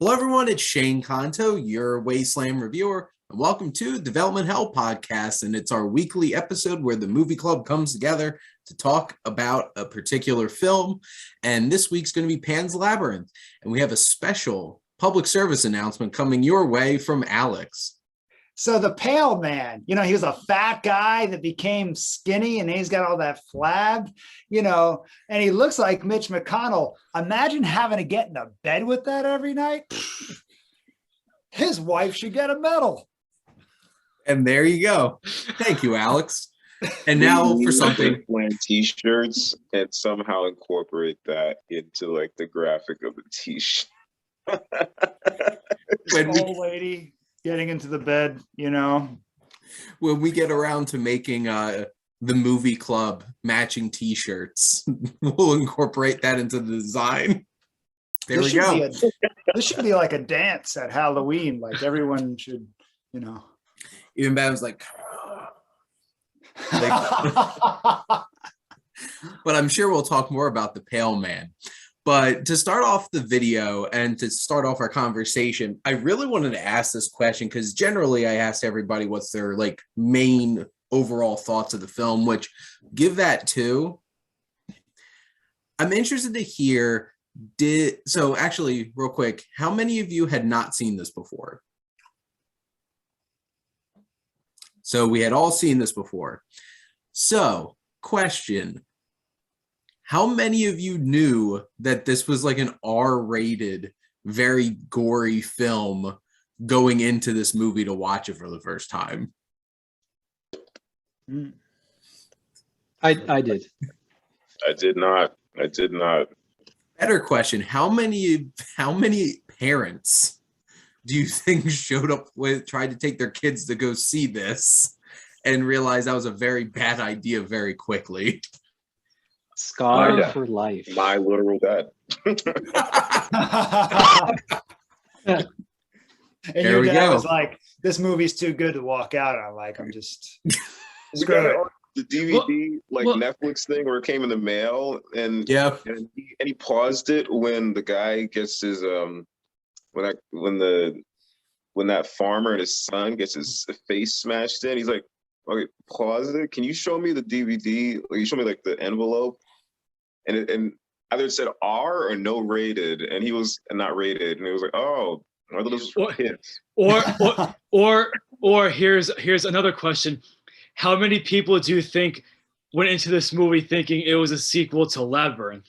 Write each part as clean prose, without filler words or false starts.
Hello, everyone. It's Shane Conto, your Wasteland reviewer, and welcome to Development Hell Podcast. And it's our weekly episode where the movie club comes together to talk about a particular film. And this week's going to be Pan's Labyrinth. And we have a special public service announcement coming your way from Alex. So the pale man, he was a fat guy that became skinny and he's got all that flab, and he looks like Mitch McConnell. Imagine having to get into bed with that every night. His wife should get a medal. And there you go. Thank you, Alex. And now for something. T-shirts and somehow incorporate that into like the graphic of the T-shirt. Old lady getting into the bed, When we get around to making the movie club matching T-shirts, we'll incorporate that into the design. There we go. This should be like a dance at Halloween. Like everyone should, Even Bad was like but I'm sure we'll talk more about the Pale Man. But to start off the video and to start off our conversation, I really wanted to ask this question because generally I ask everybody what's their main overall thoughts of the film, which give that too. I'm interested to hear, so actually real quick, how many of you had not seen this before? So we had all seen this before. So question. How many of you knew that this was like an R-rated, very gory film going into this movie to watch it for the first time? I did. I did not. Better question. How many parents do you think showed up tried to take their kids to go see this and realized that was a very bad idea very quickly? Scar for life. My literal dad. And There your we dad go. was like, this movie's too good to walk out on. Like, I'm just Screw it. The DVD Netflix thing where it came in the mail and he paused it when the guy gets his when that farmer and his son gets his face smashed in. He's like, okay, pause it. Can you show me the DVD? Like, you show me the envelope, and either it said R or no rated, and he was not rated, and it was like, oh, I thought this was for kids. Or here's another question: how many people do you think went into this movie thinking it was a sequel to Labyrinth?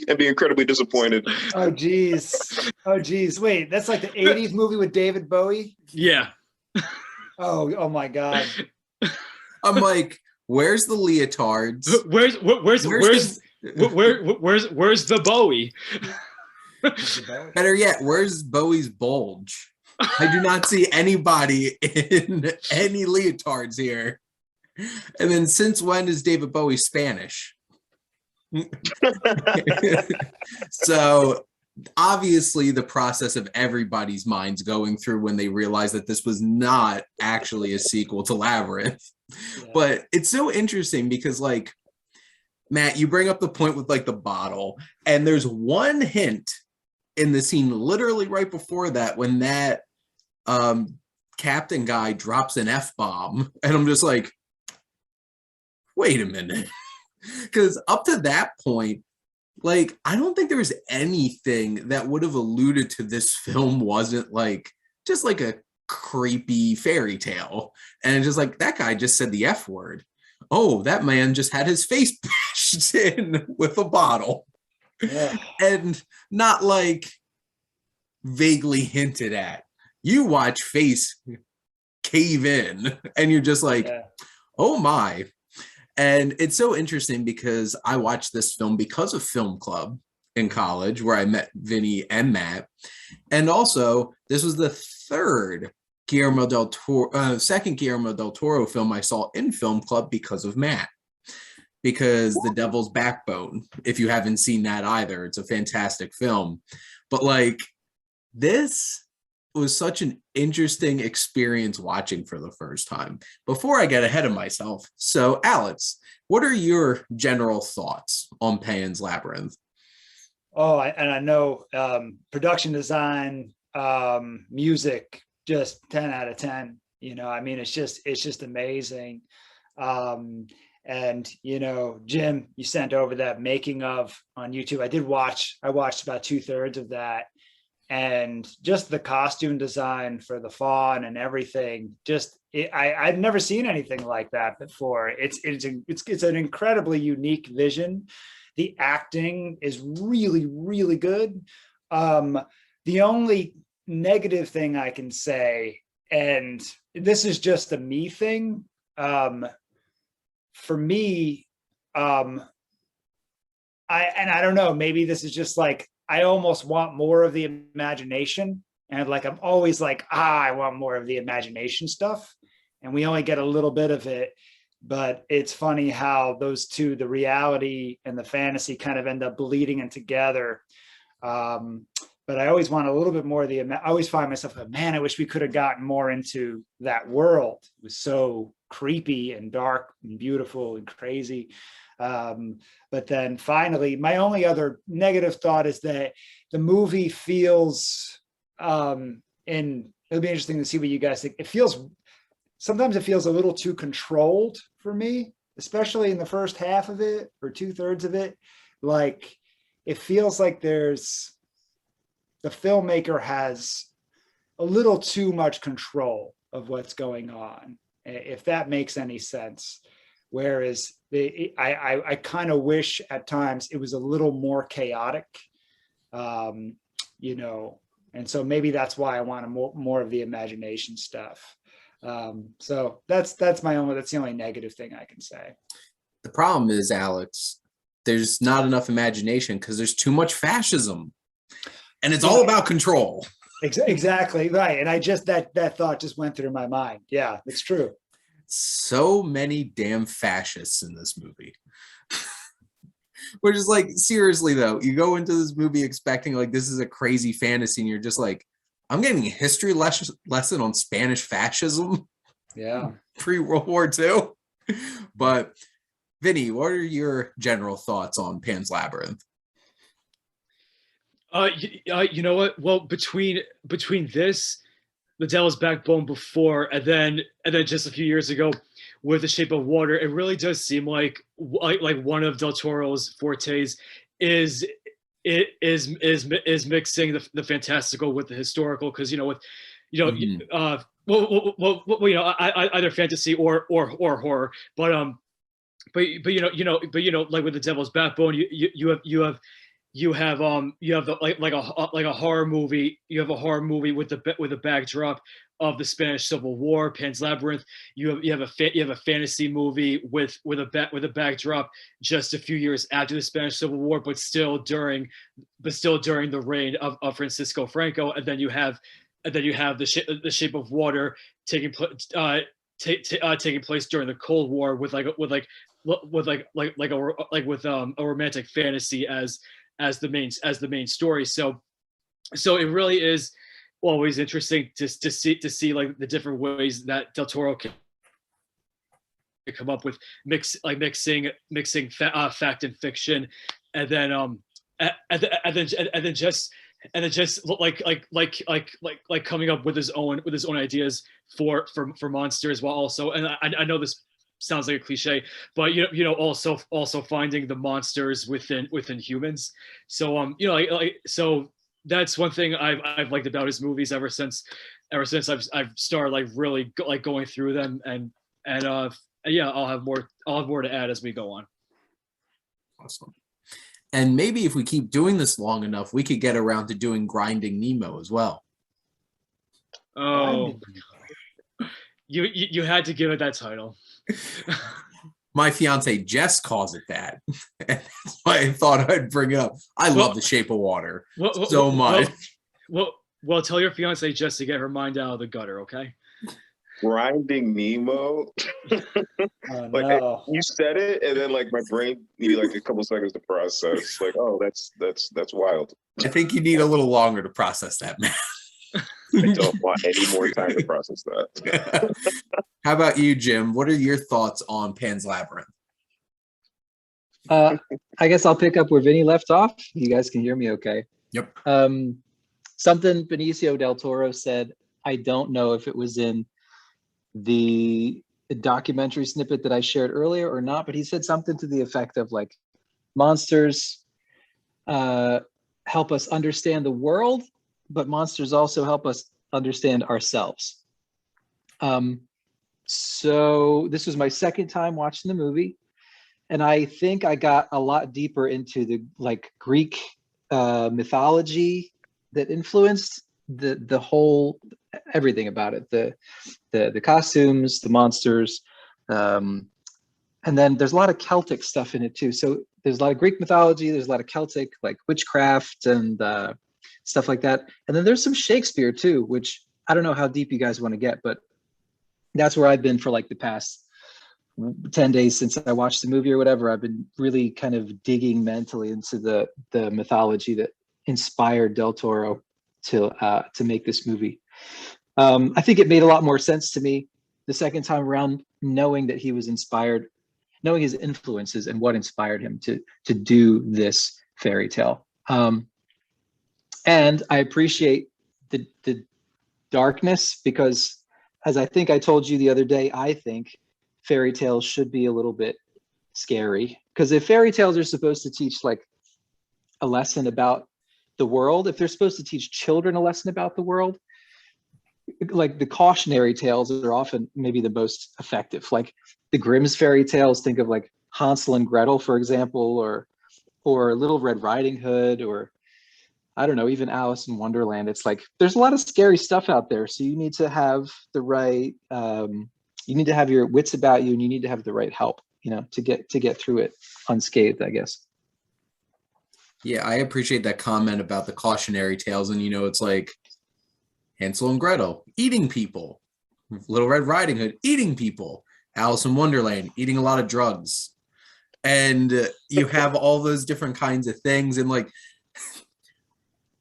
And be incredibly disappointed. Oh geez. Wait, that's like the 80s movie with David Bowie? Yeah. Oh my God. I'm like, where's the leotards? Where's the Bowie? Better yet, where's Bowie's bulge? I do not see anybody in any leotards here. And then since when is David Bowie Spanish? So obviously the process of everybody's minds going through when they realized that this was not actually a sequel to Labyrinth. Yeah. But it's so interesting because Matt, you bring up the point with the bottle, and there's one hint in the scene literally right before that when that captain guy drops an F-bomb, and I'm just like, wait a minute. Because up to that point, I don't think there was anything that would have alluded to this film wasn't just a creepy fairy tale. And just that guy just said the F word. Oh, that man just had his face bashed in with a bottle. Yeah. And not vaguely hinted at. You watch face cave in and you're just oh my. And it's so interesting because I watched this film because of film club in college where I met Vinnie and Matt. And also this was the second Guillermo Del Toro film I saw in film club because of Matt. Because The Devil's Backbone, if you haven't seen that either, it's a fantastic film. But this was such an interesting experience watching for the first time. Before I get ahead of myself, so Alex, what are your general thoughts on Pan's Labyrinth? And I know production design, music, just 10 out of 10. I mean, it's just amazing. And Jim, you sent over that making of on YouTube. I watched about 2/3 of that, and just the costume design for the fawn and everything. I've never seen anything like that before. It's an incredibly unique vision. The acting is really, really good. The only negative thing I can say, and this is just a me thing, for me, I don't know, maybe this is just like, I almost want more of the imagination. And like, I'm always like, I want more of the imagination stuff. And we only get a little bit of it. But it's funny how those two, the reality and the fantasy, kind of end up bleeding in together. But I always want a little bit more of I always find myself like, man, I wish we could have gotten more into that world. It was so creepy and dark and beautiful and crazy. But then finally, my only other negative thought is that the movie feels, and it'll be interesting to see what you guys think. Sometimes it feels a little too controlled for me, especially in the first half of it or 2/3 of it. Like, it feels like the filmmaker has a little too much control of what's going on, if that makes any sense. Whereas I kind of wish at times it was a little more chaotic, and so maybe that's why I want more of the imagination stuff. So that's the only negative thing I can say. The problem is, Alex, there's not enough imagination because there's too much fascism, and it's all about control. Exactly right. And I just that thought just went through my mind. Yeah, it's true. So many damn fascists in this movie. Which is like, seriously though, you go into this movie expecting like this is a crazy fantasy, and you're just like, I'm getting a history lesson on Spanish fascism. Yeah. Pre-World War II. But Vinnie, what are your general thoughts on Pan's Labyrinth? You know what? Well, between this, The Devil's Backbone before, and then just a few years ago with The Shape of Water, it really does seem like one of Del Toro's fortes is mixing the fantastical with the historical, because either fantasy or horror, but like with The Devil's Backbone, you have a horror movie. You have a horror movie with a backdrop of the Spanish Civil War. Pan's Labyrinth. You have a fantasy movie with a backdrop just a few years after the Spanish Civil War, but still during the reign of Francisco Franco. And then you have the Shape of Water taking place during the Cold War with a romantic fantasy as the main story. So it really is always interesting to see like the different ways that Del Toro can come up with mixing fact and fiction, and then just coming up with his own ideas for monsters, while also, and I know this sounds like a cliche, but also finding the monsters within humans. So so that's one thing I've liked about his movies ever since I've started really going through them, and yeah, I'll have more to add as we go on. Awesome. And maybe if we keep doing this long enough, we could get around to doing Grinding Nemo as well. Oh, you had to give it that title. My fiance Jess calls it that. That's why I thought I'd bring it up. I love The Shape of Water so much. Well, tell your fiance Jess to get her mind out of the gutter, okay? Grinding Nemo. Oh, no. You said it, and then my brain needed a couple seconds to process. Oh, that's wild. I think you need a little longer to process that, man. I don't want any more time to process that. How about you, Jim? What are your thoughts on Pan's Labyrinth? I guess I'll pick up where Vinny left off. You guys can hear me okay. Yep. Something Benicio del Toro said, I don't know if it was in the documentary snippet that I shared earlier or not, but he said something to the effect of like, monsters help us understand the world, but monsters also help us understand ourselves. So this was my second time watching the movie, and I think I got a lot deeper into the like Greek mythology that influenced the whole everything about it, the costumes, the monsters, and then there's a lot of Celtic stuff in it too. So there's a lot of Greek mythology, there's a lot of Celtic like witchcraft and stuff like that, and then there's some Shakespeare too, which I don't know how deep you guys want to get, but that's where I've been for like the past 10 days since I watched the movie or whatever. I've been really kind of digging mentally into the mythology that inspired Del Toro to make this movie. I think it made a lot more sense to me the second time around, knowing that he was inspired, knowing his influences and what inspired him to do this fairy tale. And I appreciate the darkness, because as I think I told you the other day, I think fairy tales should be a little bit scary, because if fairy tales are supposed to teach like a lesson about the world, if they're supposed to teach children a lesson about the world, like the cautionary tales are often maybe the most effective. Like the Grimm's fairy tales, think of like Hansel and Gretel, for example, or Little Red Riding Hood, or I don't know, even Alice in Wonderland. It's like there's a lot of scary stuff out there, so you need to have the right you need to have your wits about you, and you need to have the right help, to get through it unscathed, I guess. Yeah, I appreciate that comment about the cautionary tales. And it's like Hansel and Gretel eating people, Little Red Riding Hood eating people, Alice in Wonderland eating a lot of drugs, and you have all those different kinds of things. And like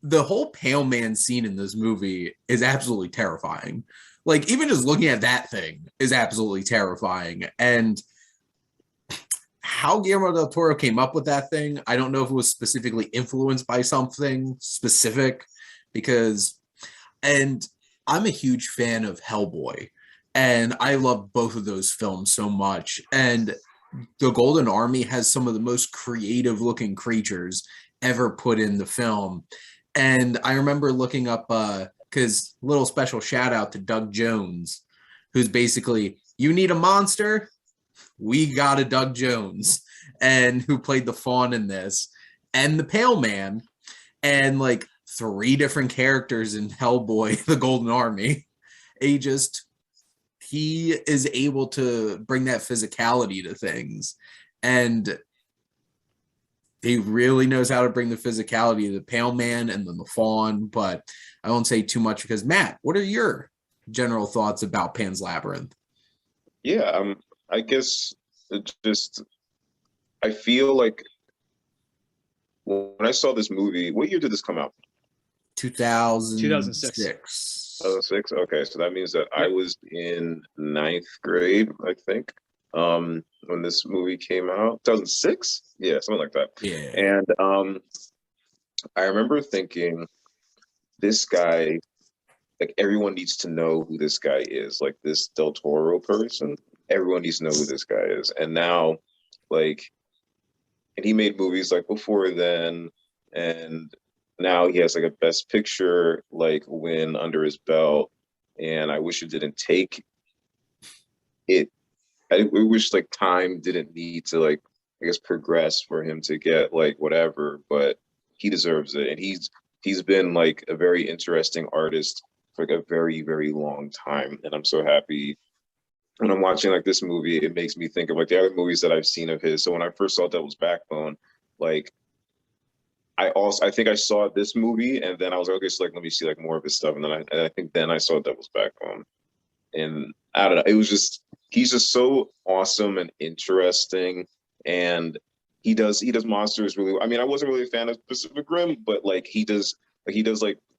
the whole Pale Man scene in this movie is absolutely terrifying. Like even just looking at that thing is absolutely terrifying. And how Guillermo del Toro came up with that thing, I don't know if it was specifically influenced by something specific, and I'm a huge fan of Hellboy, and I love both of those films so much. And the Golden Army has some of the most creative looking creatures ever put in the film. And I remember looking up, because little special shout out to Doug Jones, who's basically, you need a monster? We got a Doug Jones, and who played the Fawn in this, and the Pale Man, and like 3 different characters in Hellboy, the Golden Army. He is able to bring that physicality to things, and he really knows how to bring the physicality of the Pale Man and then the Fawn. But I won't say too much, because Matt, what are your general thoughts about Pan's Labyrinth? Yeah, I guess I feel like when I saw this movie, what year did this come out? 2006. 2006. Okay, so that means that I was in 9th grade, I think, when this movie came out. 2006? Yeah, something like that. Yeah. And I remember thinking, this guy, like everyone needs to know who this guy is. Like this Del Toro person, everyone needs to know who this guy is. And now, and he made movies like before then, and now he has like a Best Picture win under his belt. And I wish it didn't take it. I wish time didn't need to I guess progress for him to get whatever, but he deserves it. And he's been a very interesting artist for a very, very long time. And I'm so happy when I'm watching this movie. It makes me think of the other movies that I've seen of his. So when I first saw Devil's Backbone, I think I saw this movie, and then I was like, okay, so let me see more of his stuff. And then I think then I saw Devil's Backbone, and I don't know, it was just, he's just so awesome and interesting, and he does monsters really. I mean, I wasn't really a fan of Pacific Rim, but he does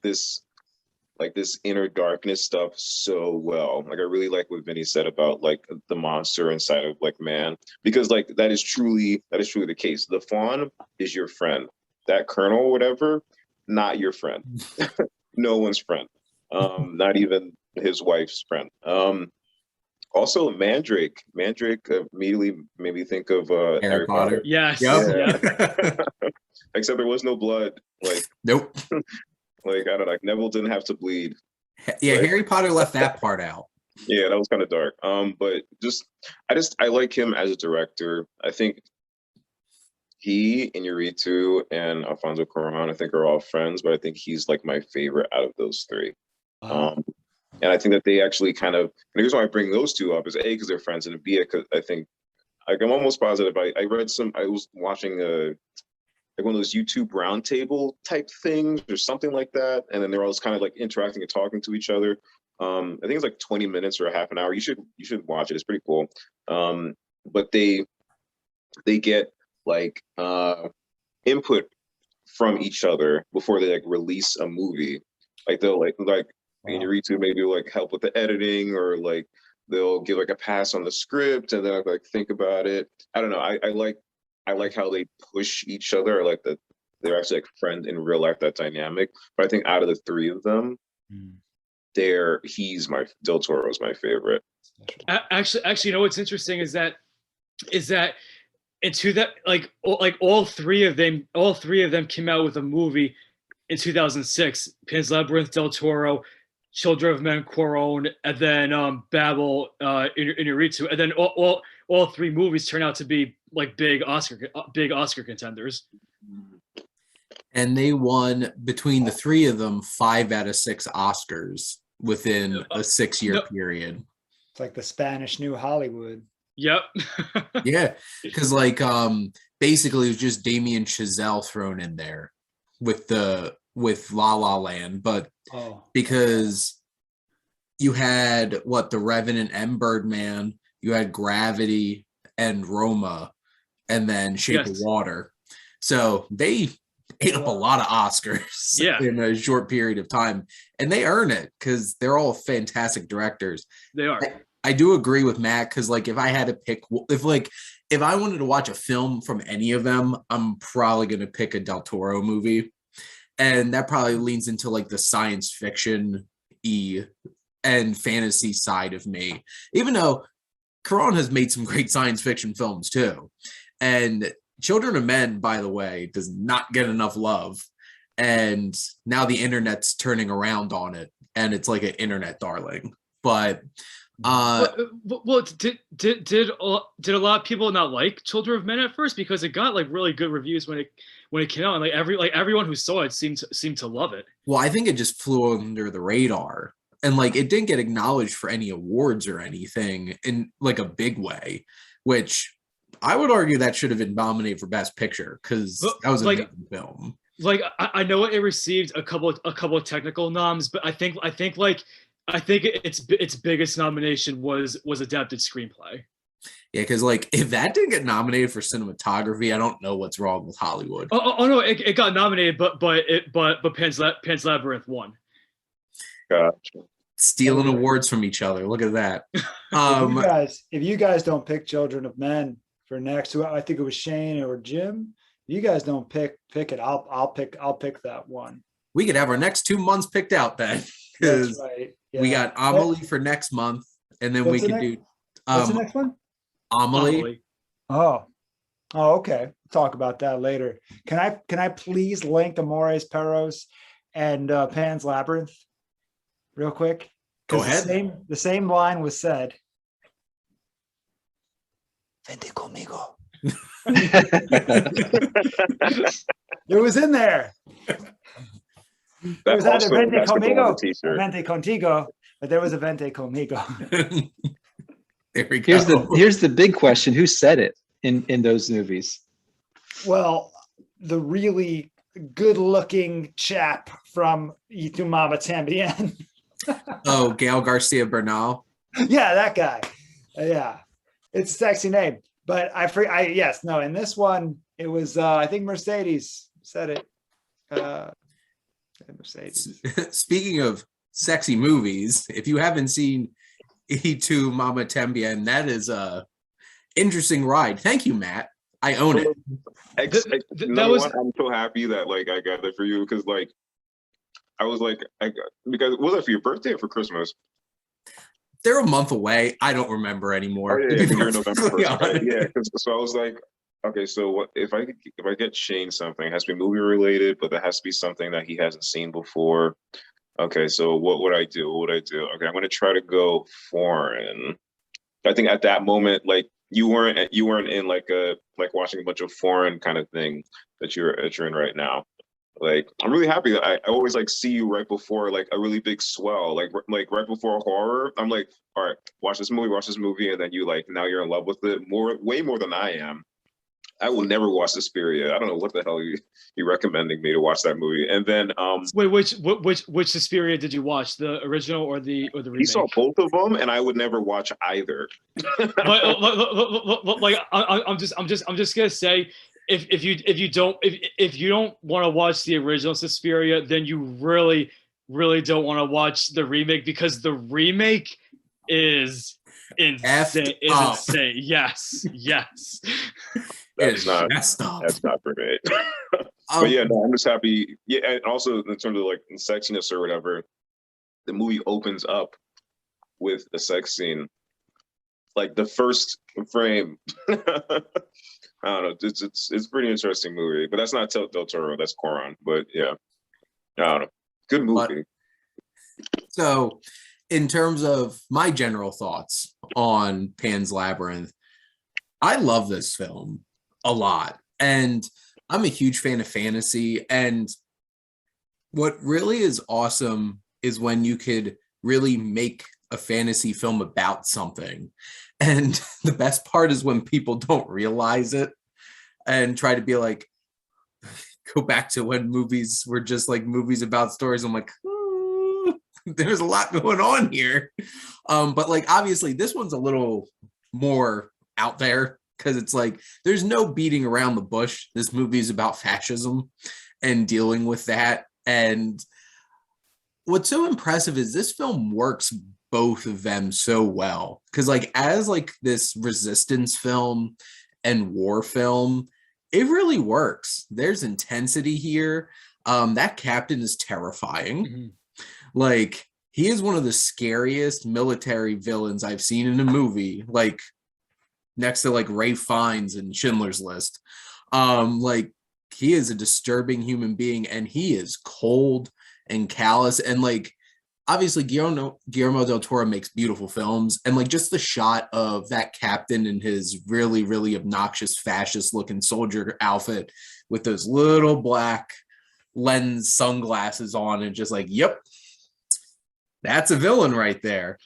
this like this inner darkness stuff so well. Like I really like what Vinnie said about like the monster inside of like man, because like that is truly the case. The fawn is your friend. That colonel or whatever, not your friend. No one's friend. Not even his wife's friend. Also Mandrake. Mandrake immediately made me think of Harry Potter. Yes. Yeah. Except there was no blood. Like nope. Like I don't know. Like Neville didn't have to bleed. Yeah, Harry Potter left that part out. Yeah, that was kind of dark. But I like him as a director. I think he, Iñárritu, and Alfonso Cuarón, I think are all friends, but I think he's like my favorite out of those three. Wow. And I think that they actually kind of, and the reason why I bring those two up is A, because they're friends, and B, because I think, like, I'm almost positive. I was watching like one of those YouTube roundtable type things or something like that. And then they're all just kind of like interacting and talking to each other. I think it's like 20 minutes or a half an hour. You should watch it. It's pretty cool. But they get like input from each other before they like release a movie. Like they'll like Iñárritu maybe like help with the editing, or like they'll give like a pass on the script and then like think about it. I don't know. I like how they push each other. I like that they're actually like friends in real life, that dynamic. But I think out of the three of them, Del Toro's my favorite. Actually, you know what's interesting is that into that like all three of them came out with a movie in 2006. Pan's Labyrinth, Del Toro, Children of Men, Cuarón, and then Babel, Iñárritu, and then all three movies turn out to be like big Oscar contenders. And they won, between the three of them, 5 out of 6 Oscars within a 6-year period. It's like the Spanish New Hollywood. Yep. Yeah, because like basically it was just Damien Chazelle thrown in there with La La Land, but because you had The Revenant and Birdman, you had Gravity and Roma, and then Shape of Water. So they ate up a lot of Oscars in a short period of time, and they earn it because they're all fantastic directors. They are. I do agree with Matt, because like if I had to pick, if I wanted to watch a film from any of them, I'm probably going to pick a Del Toro movie. And that probably leans into like the science fiction and fantasy side of me, even though Cuarón has made some great science fiction films too. And Children of Men, by the way, does not get enough love. And now the internet's turning around on it, and it's like an internet darling. But did a lot of people not like Children of Men at first, because it got like really good reviews when it came out, and like everyone who saw it seemed to love it. Well, I think it just flew under the radar, and like it didn't get acknowledged for any awards or anything in like a big way, which I would argue that should have been nominated for Best Picture, because that was a big film. Like I know it received a couple of technical noms, but I think its biggest nomination was adapted screenplay. Yeah, because like if that didn't get nominated for cinematography, I don't know what's wrong with Hollywood. Oh no, it got nominated, but Pan's Labyrinth won. Gotcha. Stealing awards from each other. Look at that. If you guys don't pick Children of Men for next, I think it was Shane or Jim. If you guys don't pick it, I'll pick that one. We could have our next 2 months picked out then. That's right. Yeah. We got Amelie for next month, and then we could do what's the next one? Amelie. Oh, okay. Talk about that later. Can I please link Amores Perros and Pan's Labyrinth real quick? Go ahead. The same line was said. Vente conmigo. It was in there. There was either Vente conmigo, Vente contigo, but there was a Vente conmigo. There we go. Here's the big question: who said it in those movies? Well, the really good-looking chap from Y Tu Mama Tambien. Oh, Gael Garcia Bernal. Yeah, that guy. Yeah, it's a sexy name. But in this one, it was I think Mercedes said it. Mercedes. Speaking of sexy movies. If you haven't seen E2 Mama Tambien, that is a interesting ride. Thank you, Matt. I own it. I'm so happy that like I got that for you because like I was like because was that for your birthday or for Christmas? They're a month away. I don't remember anymore. Oh, yeah, you're November 1st. Right? Yeah, so I was like, okay, so what if I get Shane something? It has to be movie related, but there has to be something that he hasn't seen before. Okay, so what would I do? What would I do? Okay, I'm gonna try to go foreign. I think at that moment, like you weren't in like watching a bunch of foreign kind of thing that you're in right now. Like I'm really happy that I always like see you right before like a really big swell, like right before horror. I'm like, all right, watch this movie, and then you like now you're in love with it way more than I am. I will never watch Suspiria. I don't know what the hell you recommending me to watch that movie. And then wait, which Suspiria did you watch? The original or the remake? He saw both of them, and I would never watch either. like I'm just gonna say if you don't want to watch the original Suspiria, then you really don't want to watch the remake because the remake is insane. Insane. Yes. That's not for me. But yeah, no, I'm just happy. Yeah, and also in terms of like sexiness or whatever, the movie opens up with a sex scene. Like the first frame. I don't know. It's a pretty interesting movie, but that's not Del Toro. That's Cuarón. But yeah, I don't know. Good movie. So, in terms of my general thoughts on Pan's Labyrinth, I love this film a lot, and I'm a huge fan of fantasy. And what really is awesome is when you could really make a fantasy film about something. And the best part is when people don't realize it and try to be like, go back to when movies were just like movies about stories. I'm like, there's a lot going on here. But like, obviously this one's a little more out there because it's like, there's no beating around the bush. This movie is about fascism and dealing with that. And what's so impressive is this film works both of them so well. Because like, as like this resistance film and war film, it really works. There's intensity here. That captain is terrifying. Mm-hmm. Like, he is one of the scariest military villains I've seen in a movie, like next to like Ralph Fiennes and Schindler's List. Like, he is a disturbing human being, and he is cold and callous. And like, obviously Guillermo Del Toro makes beautiful films, and like just the shot of that captain in his really, really obnoxious fascist looking soldier outfit with those little black lens sunglasses on, and just like, yep, that's a villain right there.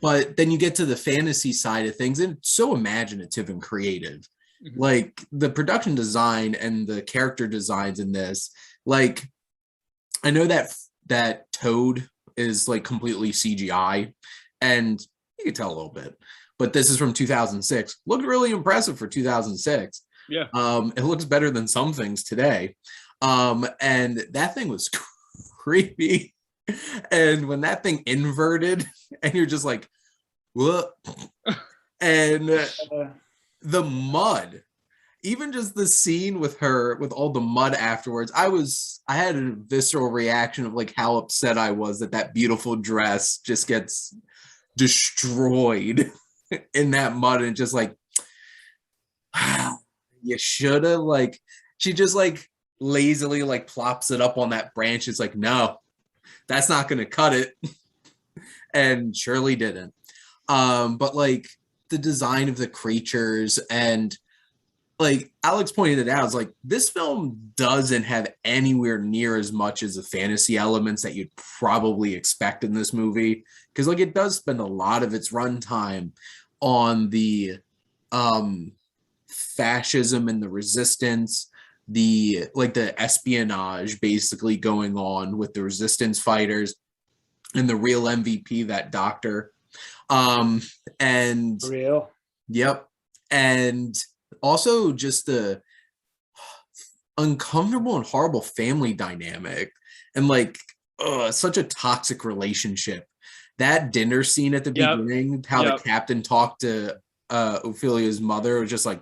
But then you get to the fantasy side of things, and it's so imaginative and creative. Mm-hmm. Like the production design and the character designs in this, like, I know that Toad is like completely CGI, and you can tell a little bit, but this is from 2006. Looked really impressive for 2006. Yeah. It looks better than some things today. And that thing was creepy. And when that thing inverted and you're just like, what? And the mud, even just the scene with her, with all the mud afterwards, I had a visceral reaction of like how upset I was that beautiful dress just gets destroyed in that mud, and just like, you should have, like, she just like lazily like plops it up on that branch. It's like, no, that's not going to cut it. And surely didn't. But like the design of the creatures, and like Alex pointed it out, is like this film doesn't have anywhere near as much as the fantasy elements that you'd probably expect in this movie. Because like it does spend a lot of its runtime on the fascism and the resistance, the espionage basically going on with the resistance fighters and the real MVP, that doctor. And real. Yep. And also just the uncomfortable and horrible family dynamic. And like, such a toxic relationship. That dinner scene at the beginning, how the captain talked to Ophelia's mother, was just like,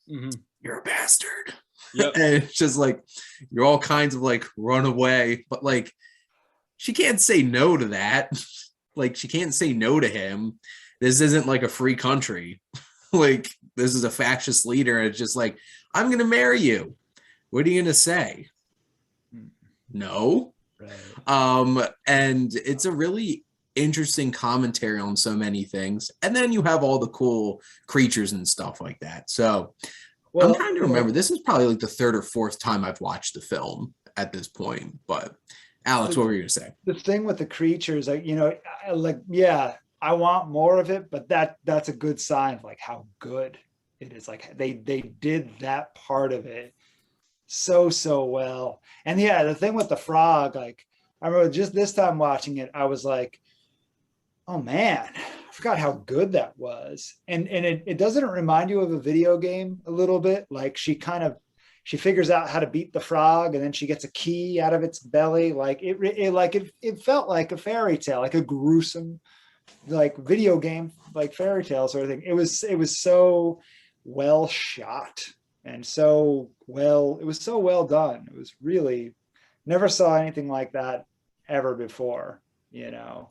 you're a bastard. Yep. And it's just like, you're all kinds of like, run away. But like, she can't say no to that. Like, she can't say no to him. This isn't like a free country. Like, this is a fascist leader. And it's just like, I'm going to marry you. What are you going to say? No. Right. And it's a really interesting commentary on so many things. And then you have all the cool creatures and stuff like that. So I'm trying to remember. This is probably like the third or fourth time I've watched the film at this point. But Alex, what were you going to say? The thing with the creatures, like, you know, I want more of it, but that's a good sign of like how good it is. Like they did that part of it so well. And yeah, the thing with the frog, like I remember just this time watching it, I was like, oh man, I forgot how good that was. And it doesn't remind you of a video game a little bit? Like she figures out how to beat the frog, and then she gets a key out of its belly. Like it felt like a fairy tale, like a gruesome, like video game, like fairy tale sort of thing. It was so well shot and it was so well done. It was really, never saw anything like that ever before, you know.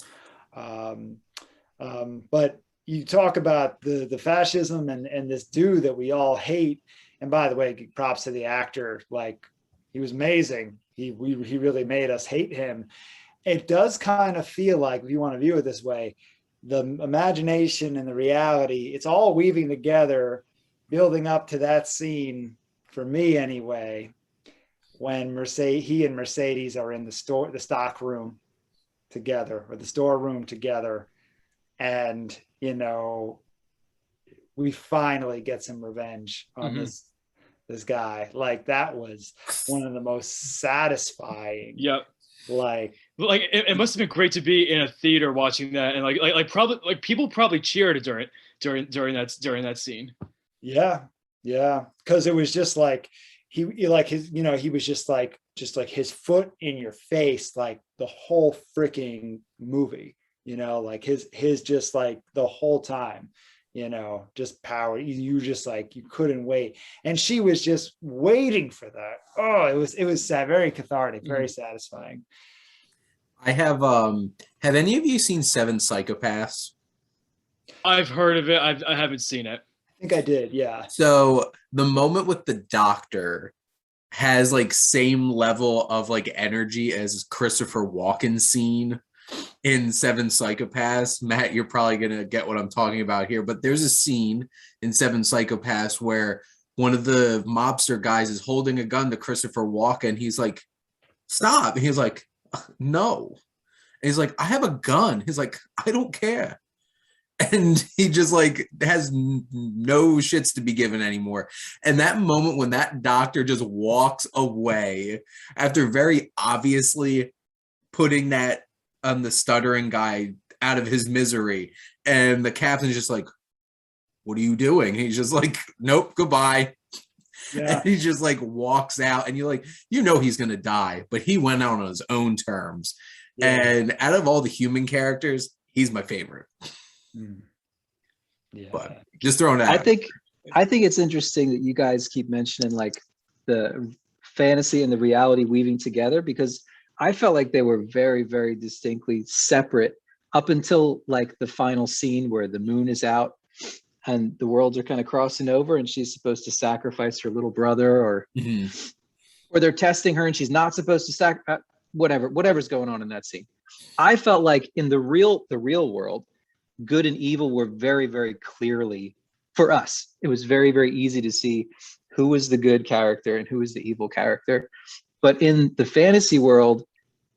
But you talk about the fascism and this dude that we all hate. And by the way, props to the actor. Like, he was amazing. He really made us hate him. It does kind of feel like, if you want to view it this way, the imagination and the reality, it's all weaving together, building up to that scene, for me anyway, when he and Mercedes are in the stock room together, or the storeroom together. And, you know, we finally get some revenge on this guy. Like, that was one of the most satisfying. Yep. Like it must have been great to be in a theater watching that, and like probably like people probably cheered during that scene. Yeah, because it was just like he like his, you know, he was just like his foot in your face like the whole freaking movie, you know, like his just like the whole time, you know, just power. You just like, you couldn't wait, and she was just waiting for that. Oh, it was sad, very cathartic, very satisfying. I have any of you seen Seven Psychopaths? I've heard of it. I haven't seen it. I think I did, yeah. So the moment with the doctor has like same level of like energy as Christopher Walken's scene in Seven Psychopaths. Matt, you're probably gonna get what I'm talking about here, but there's a scene in Seven Psychopaths where one of the mobster guys is holding a gun to Christopher Walken. He's like, stop. And he's like, no. And he's like, I have a gun. He's like, I don't care. And he just like has no shits to be given anymore. And that moment when that doctor just walks away after very obviously putting that the stuttering guy out of his misery, and the captain's just like, what are you doing? And he's just like, nope, goodbye. Yeah. And he just like walks out, and you're like, you know, he's gonna die, but he went out on his own terms. Yeah. And out of all the human characters, he's my favorite. Yeah. But just throwing that. I think it's interesting that you guys keep mentioning like the fantasy and the reality weaving together, because I felt like they were very, very distinctly separate up until like the final scene where the moon is out and the worlds are kind of crossing over, and she's supposed to sacrifice her little brother, or they're testing her and she's not supposed to whatever's going on in that scene. I felt like in the real world, good and evil were very, very clearly, for us, it was very, very easy to see who was the good character and who was the evil character. But in the fantasy world,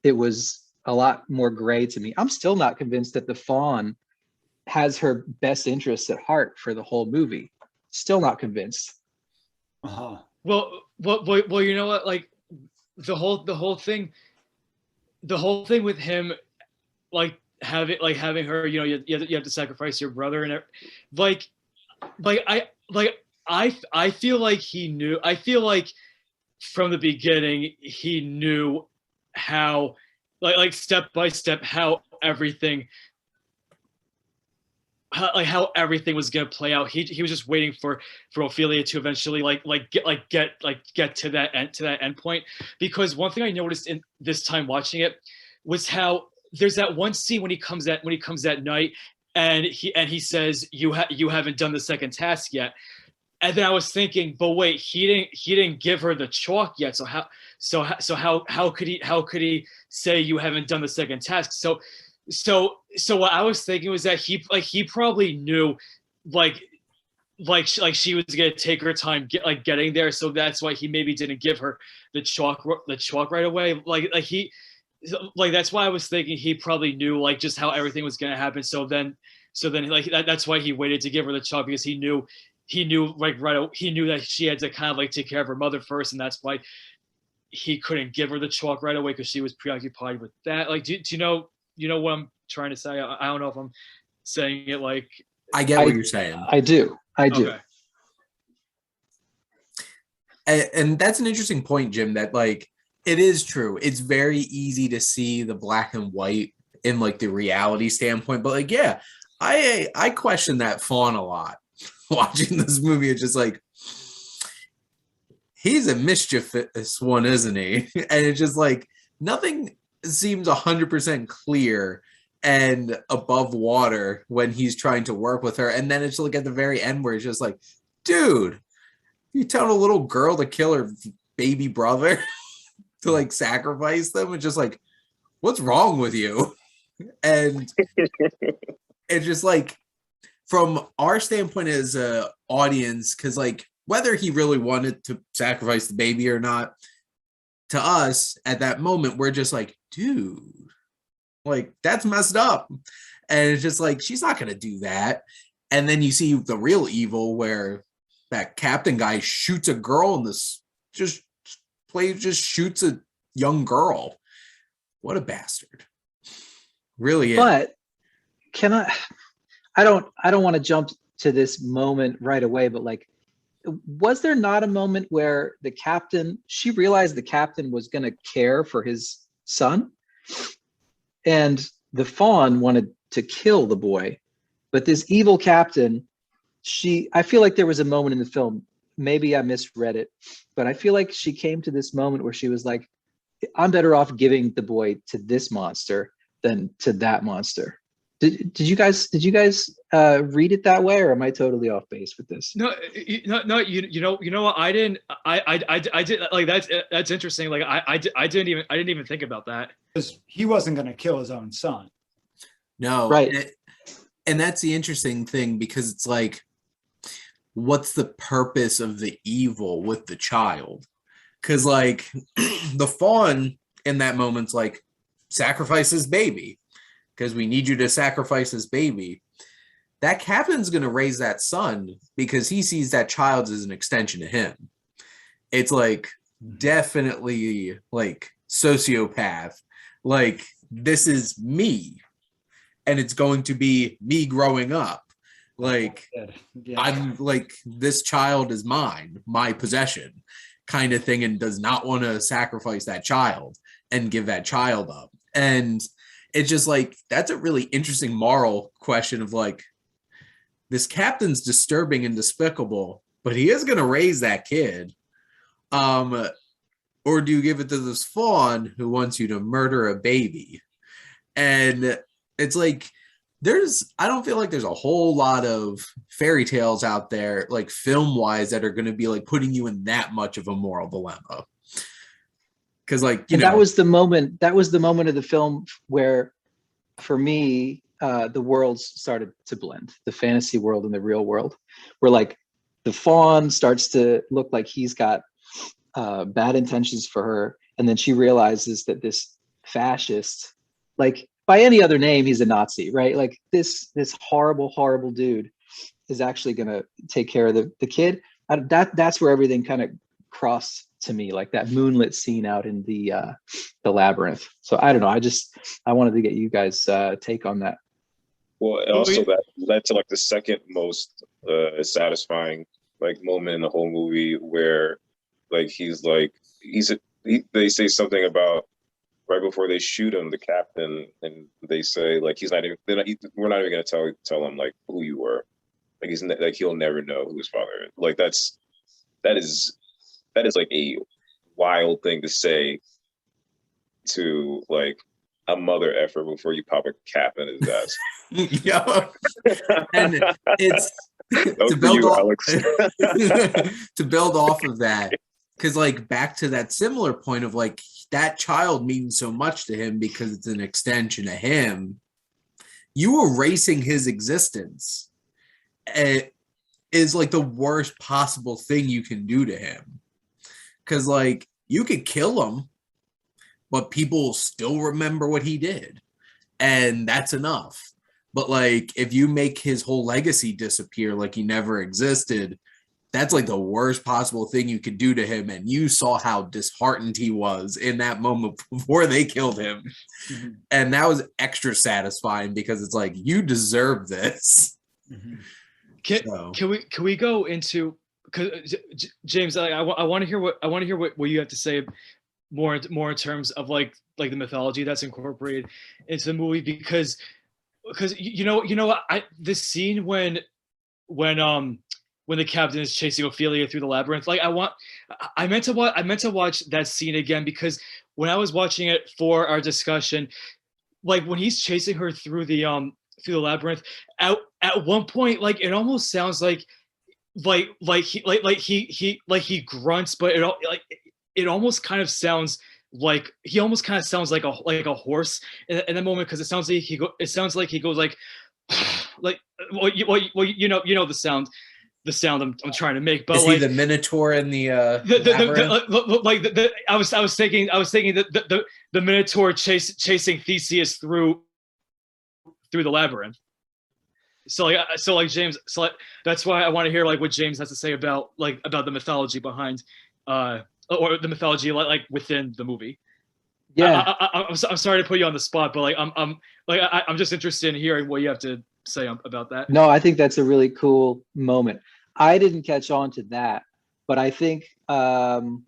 it was a lot more gray to me. I'm still not convinced that the fawn has her best interests at heart for the whole movie. Still not convinced. Well, you know what? Like the whole thing with him, like having her, you know, you have to sacrifice your brother, and I feel like he knew. I feel like from the beginning he knew how like step by step how everything was gonna play out. He was just waiting for Ophelia to eventually get to that end point. Because one thing I noticed in this time watching it was how there's that one scene when he comes that night and he says you haven't done the second task yet. And then I was thinking, but wait, he didn't give her the chalk yet. So how could he say you haven't done the second task? So what I was thinking was that he probably knew like she was gonna take her time getting there. So that's why he maybe didn't give her the chalk right away. That's why I was thinking he probably knew like just how everything was gonna happen. So then like that's why he waited to give her the chalk, because he knew he knew that she had to kind of like take care of her mother first, and that's why he couldn't give her the chalk right away, because she was preoccupied with that. Like, do you know what I'm trying to say? I don't know if I'm saying it like. I get what you're saying. I do. Okay. And that's an interesting point, Jim, that like it is true. It's very easy to see the black and white in like the reality standpoint, but like, yeah, I question that fawn a lot watching this movie. It's just like, he's a mischievous one, isn't he? And it's just like nothing seems 100% clear and above water when he's trying to work with her. And then it's like at the very end where it's just like, dude, you telling a little girl to kill her baby brother to like sacrifice them? It's just like, what's wrong with you? And it's just like, from our standpoint as an audience, because like whether he really wanted to sacrifice the baby or not, to us at that moment, we're just like, dude, like that's messed up. And it's just like, she's not going to do that. And then you see the real evil where that captain guy shoots a girl in this, just shoots a young girl. What a bastard. Really is. But I don't want to jump to this moment right away, but like, was there not a moment where she realized the captain was going to care for his son, and the fawn wanted to kill the boy, but this evil captain, I feel like there was a moment in the film, maybe I misread it, but I feel like she came to this moment where she was like, I'm better off giving the boy to this monster than to that monster. Did you guys read it that way, or am I totally off base with this? No. You know what? I didn't. I did like that's interesting. Like I didn't even think about that, because he wasn't going to kill his own son. No, right. And that's the interesting thing, because it's like, what's the purpose of the evil with the child? Because like the fawn in that moment's like, sacrifice his baby, because we need you to sacrifice his baby. That captain's going to raise that son because he sees that child as an extension of him. It's like definitely like sociopath. Like, this is me, and it's going to be me growing up. Like, yeah. I'm like, this child is mine, my possession kind of thing, and does not want to sacrifice that child and give that child up. And it's just like, that's a really interesting moral question of like, this captain's disturbing and despicable, but he is going to raise that kid. Or do you give it to this fawn who wants you to murder a baby? And it's like, I don't feel like there's a whole lot of fairy tales out there, like film wise, that are going to be like putting you in that much of a moral dilemma. Because like, that was the moment of the film where, for me, the worlds started to blend, the fantasy world and the real world, where like the fawn starts to look like he's got bad intentions for her. And then she realizes that this fascist, like by any other name, he's a Nazi, right? Like this horrible, horrible dude is actually going to take care of the kid. That's where everything kind of crossed to me, like that moonlit scene out in the labyrinth. So I don't know. I wanted to get you guys take on that. Well, also that led to like the second most satisfying like moment in the whole movie, where like they say something about right before they shoot him, the captain, and they say like he's not even. We're not even gonna tell him like who you were. Like like he'll never know who his father is. Like that is like a wild thing to say to like a mother effer before you pop a cap in his ass. Yeah, and it's to build off of that, because like back to that similar point of like that child means so much to him because it's an extension of him. You erasing his existence is like the worst possible thing you can do to him, because like you could kill him, but people will still remember what he did, and that's enough. But like if you make his whole legacy disappear like he never existed, that's like the worst possible thing you could do to him. And you saw how disheartened he was in that moment before they killed him. Mm-hmm. And that was extra satisfying because it's like, you deserve this. Mm-hmm. Can we go into, because James, I want to hear what you have to say more in terms of like the mythology that's incorporated into the movie, because this scene when the captain is chasing Ophelia through the labyrinth, like I meant to watch that scene again, because when I was watching it for our discussion, like when he's chasing her through the labyrinth, at one point, like it almost sounds like he grunts, but it almost kind of sounds like he almost kind of sounds like a horse in that moment, because it sounds like he goes like the sound I'm trying to make. But is he the Minotaur in the I was thinking that the Minotaur chasing Theseus through the labyrinth. So James, that's why I want to hear like what James has to say about the mythology behind or the mythology like within the movie. Yeah, I'm sorry to put you on the spot, but I'm just interested in hearing what you have to say about that. No, I think that's a really cool moment. I didn't catch on to that, but I think so.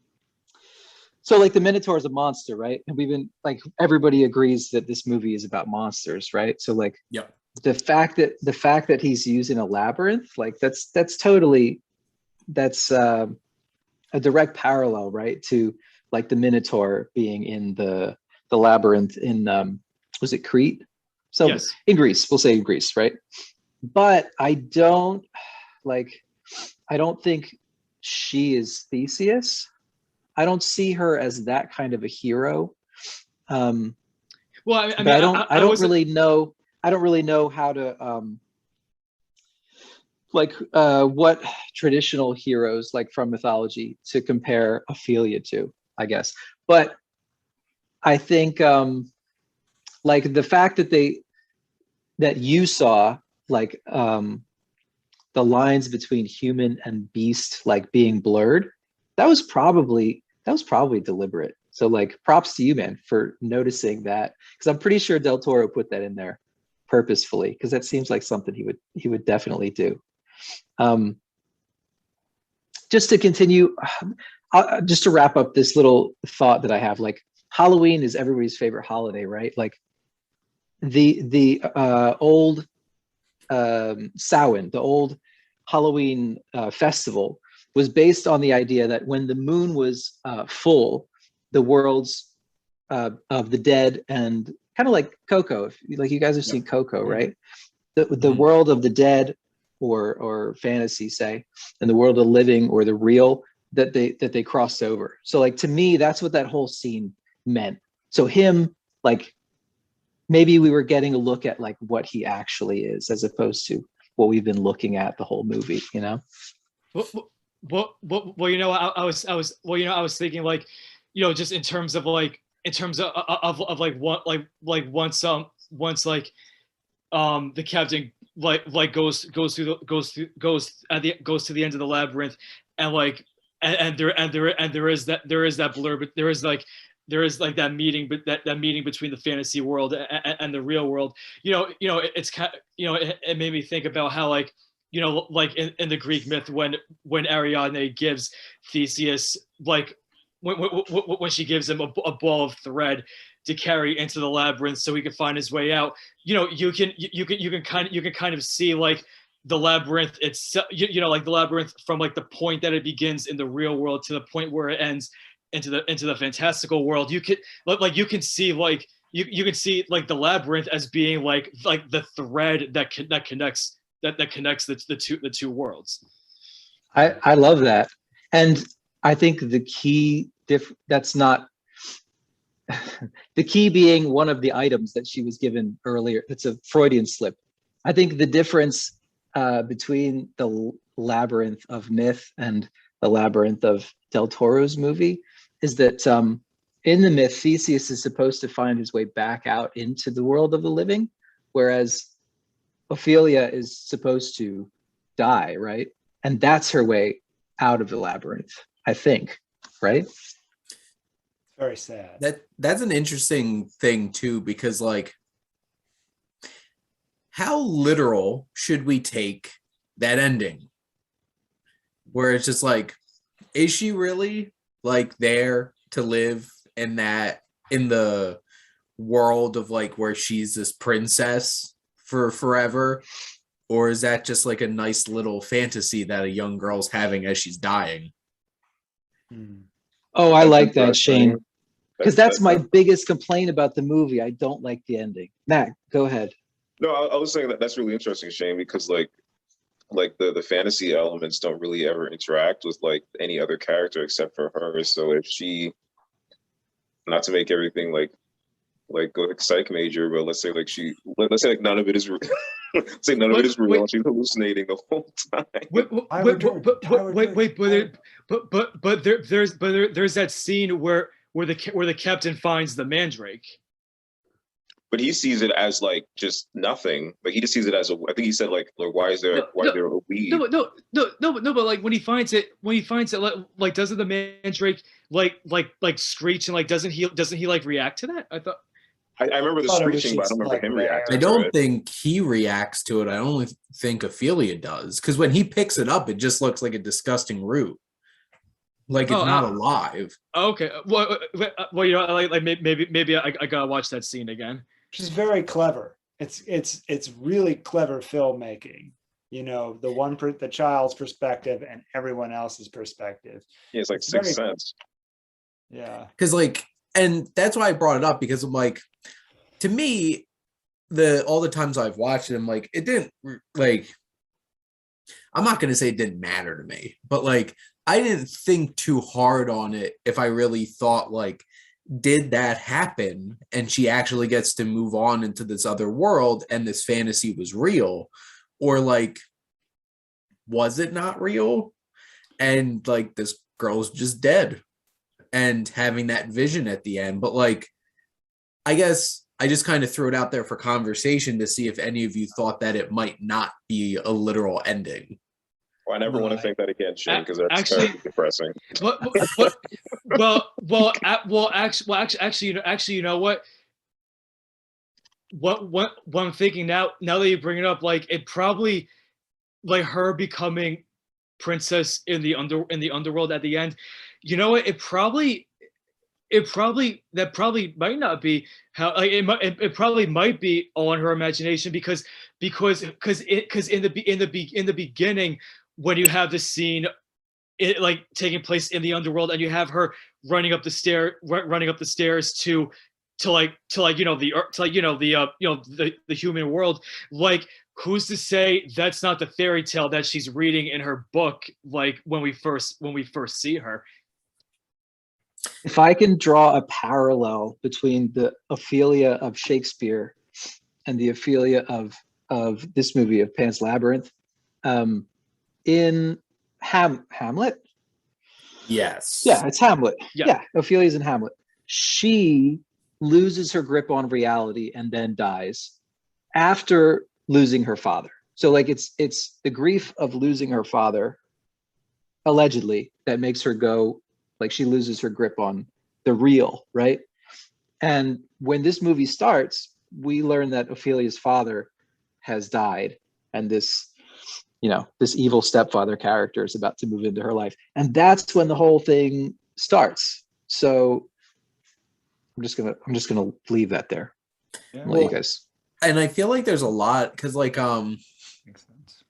Like the Minotaur is a monster, right? And we've been like everybody agrees that this movie is about monsters, right? So like, yep. The fact that he's using a labyrinth, like that's a direct parallel, right, to like the Minotaur being in the labyrinth in was it Crete? So yes. In Greece, we'll say in Greece, right? But I don't think she is Theseus. I don't see her as that kind of a hero. Well, I don't really know how to what traditional heroes like from mythology to compare Ophelia to, I guess. But I think like the fact that you saw like the lines between human and beast like being blurred, that was probably deliberate. So like props to you, man, for noticing that, because I'm pretty sure Del Toro put that in there purposefully, because that seems like something he would definitely do. Just to continue, just to wrap up this little thought that I have, like Halloween is everybody's favorite holiday, right? Like the old Samhain, the old Halloween festival was based on the idea that when the moon was full, the worlds of the dead, and kind of like Coco, if like you guys have seen Coco, right? The world of the dead or fantasy, say, and the world of living or the real, that they crossed over. So like to me, that's what that whole scene meant. So him, like maybe we were getting a look at like what he actually is, as opposed to what we've been looking at the whole movie, you know? Well, I was thinking like, just in terms of like what once like the captain goes to the end of the labyrinth, and like and there is that blur, but there is like that meeting, but that meeting between the fantasy world and the real world. It's kind of, it made me think about how like like in the Greek myth when Ariadne gives Theseus like when she gives him a ball of thread to carry into the labyrinth so he can find his way out. You can kind of see like the labyrinth itself, like the labyrinth from like the point that it begins in the real world to the point where it ends into the fantastical world. You can see like you can see like the labyrinth as being like the thread that connects the two worlds. I love that. And I think the key that's not the key being one of the items that she was given earlier. It's a Freudian slip. I think the difference between the labyrinth of myth and the labyrinth of Del Toro's movie is that in the myth, Theseus is supposed to find his way back out into the world of the living, whereas Ophelia is supposed to die, right? And that's her way out of the labyrinth, I think, right? Very sad. That's an interesting thing too, because like, how literal should we take that ending? Where it's just like, is she really like there to live in the world of like where she's this princess for forever? Or is that just like a nice little fantasy that a young girl's having as she's dying? Oh, I like that, Shane. Because that's my biggest complaint about the movie. I don't like the ending. Matt, go ahead. No, I was saying that's really interesting, Shane, because like the fantasy elements don't really ever interact with like any other character except for her. So if she, not to make everything like go to psych major, but let's say like none of it is real. Let's say none of it is real. She's hallucinating the whole time. There's that scene where the captain finds the mandrake. But he sees it as like just nothing. Like he just sees it as I think he said like why is there a weed? No, but like when he finds it, like doesn't the mandrake like screech and like doesn't he like react to that? I thought. I remember the screeching, but I don't remember him reacting. I don't think he reacts to it. I only think Ophelia does, because when he picks it up, it just looks like a disgusting root, like it's not alive. Okay, well, like maybe I gotta watch that scene again. She's very clever. It's really clever filmmaking. The child's perspective and everyone else's perspective. Yeah, it's like Sixth Sense. Yeah, because like, and that's why I brought it up, because I'm like, to me, all the times I've watched it, I'm like, it didn't like. I'm not gonna say it didn't matter to me, but like, I didn't think too hard on it if I really thought like, did that happen and she actually gets to move on into this other world and this fantasy was real, or like, was it not real and like this girl's just dead and having that vision at the end? But like, I guess I just kind of threw it out there for conversation to see if any of you thought that it might not be a literal ending. Well, I never want to think that again, Shane, because that's actually depressing. Actually, you know what? What I'm thinking now that you bring it up, like it probably, like her becoming princess in the underworld at the end. You know what? It probably might not be how, like it probably might be all in her imagination, because in the beginning, when you have the scene it like taking place in the underworld and you have her running up the stairs to the human world, like who's to say that's not the fairy tale that she's reading in her book, like when we first see her. If I can draw a parallel between the Ophelia of Shakespeare and the Ophelia of this movie of Pan's Labyrinth, in Hamlet. Yes. Yeah, it's Hamlet. Yeah, Ophelia's in Hamlet. She loses her grip on reality and then dies after losing her father. So like it's the grief of losing her father, allegedly, that makes her go, like she loses her grip on the real, right? And when this movie starts, we learn that Ophelia's father has died, and this evil stepfather character is about to move into her life. And that's when the whole thing starts. So I'm just gonna leave that there. Yeah. Let you guys. And I feel like there's a lot, because like Makes sense.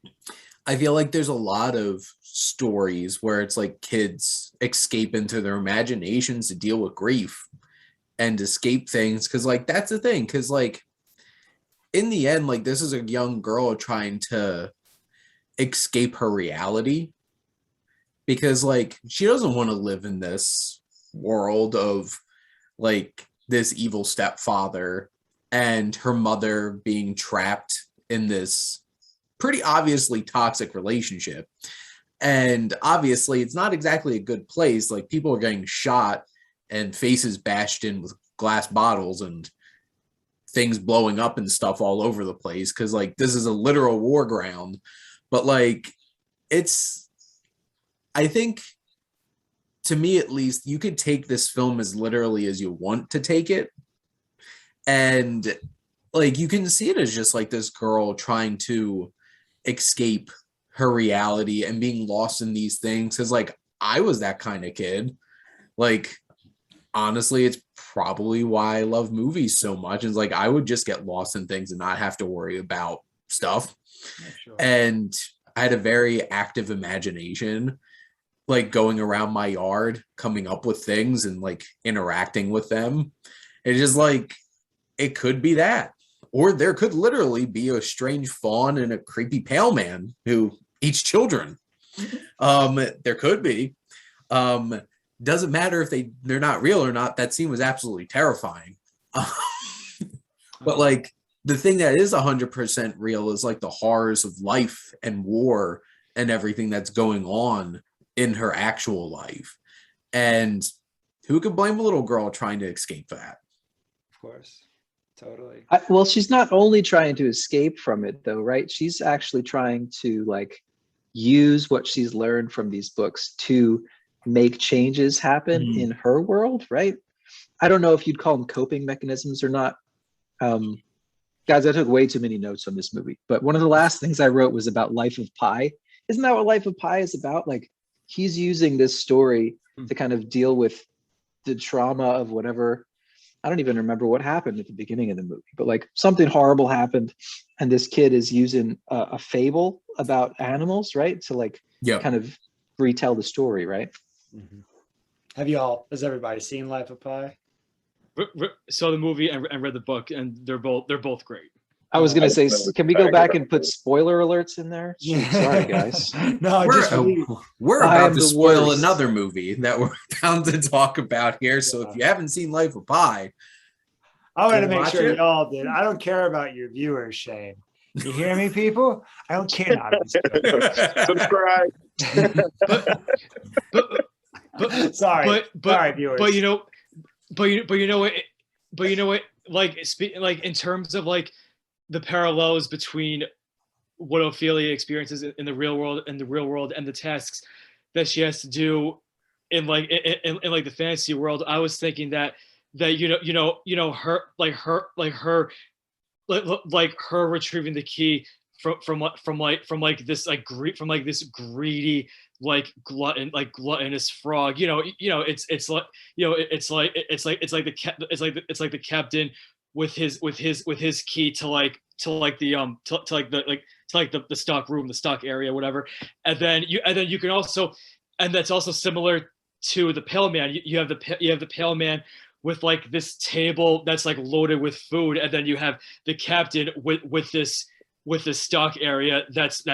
I feel like there's a lot of stories where it's like kids escape into their imaginations to deal with grief and escape things, because like that's the thing, because like in the end, like this is a young girl trying to escape her reality, because like she doesn't want to live in this world of like this evil stepfather and her mother being trapped in this pretty obviously toxic relationship. And obviously it's not exactly a good place. Like people are getting shot and faces bashed in with glass bottles and things blowing up and stuff all over the place, because like this is a literal war ground. But like it's, I think, to me at least, you could take this film as literally as you want to take it, and like you can see it as just like this girl trying to escape her reality and being lost in these things, because like I was that kind of kid. Like honestly, it's probably why I love movies so much. It's like I would just get lost in things and not have to worry about stuff. Sure. And I had a very active imagination, like going around my yard, coming up with things and like interacting with them. It's just like, it could be that. Or there could literally be a strange fawn and a creepy pale man who eats children. There could be. Doesn't matter if they're not real or not. That scene was absolutely terrifying. But like the thing that is 100% real is like the horrors of life and war and everything that's going on in her actual life. And who could blame a little girl trying to escape that? Of course. Totally. Well, she's not only trying to escape from it though, right? She's actually trying to like use what she's learned from these books to make changes happen in her world, right? I don't know if you'd call them coping mechanisms or not. Guys, I took way too many notes on this movie, but one of the last things I wrote was about Life of Pi. Isn't that what Life of Pi is about? Like he's using this story to kind of deal with the trauma of whatever. I don't even remember what happened at the beginning of the movie, but like something horrible happened and this kid is using a fable about animals, right? To like kind of retell the story, right? Has everybody seen Life of Pi? Saw the movie and read the book, and they're both great. I was going to say, can we go back and put spoiler alerts in there? Yeah. Sorry, guys. No, we're about to spoil another movie that we're bound to talk about here. So if you haven't seen Life of Pi, I want to make sure y'all did. I don't care about your viewers, Shane. You hear me, people? I don't care. Subscribe. Sorry, viewers. But you know what? Like in terms of like the parallels between what Ophelia experiences in the real world and the tasks that she has to do in like the fantasy world, I was thinking that her retrieving the key from this greedy gluttonous frog. It's like the captain with his key to the stock room, the stock area, whatever. And then you can also, and that's also similar to the Pale Man. You have the Pale Man with like this table that's like loaded with food, and then you have the captain with this stock area that's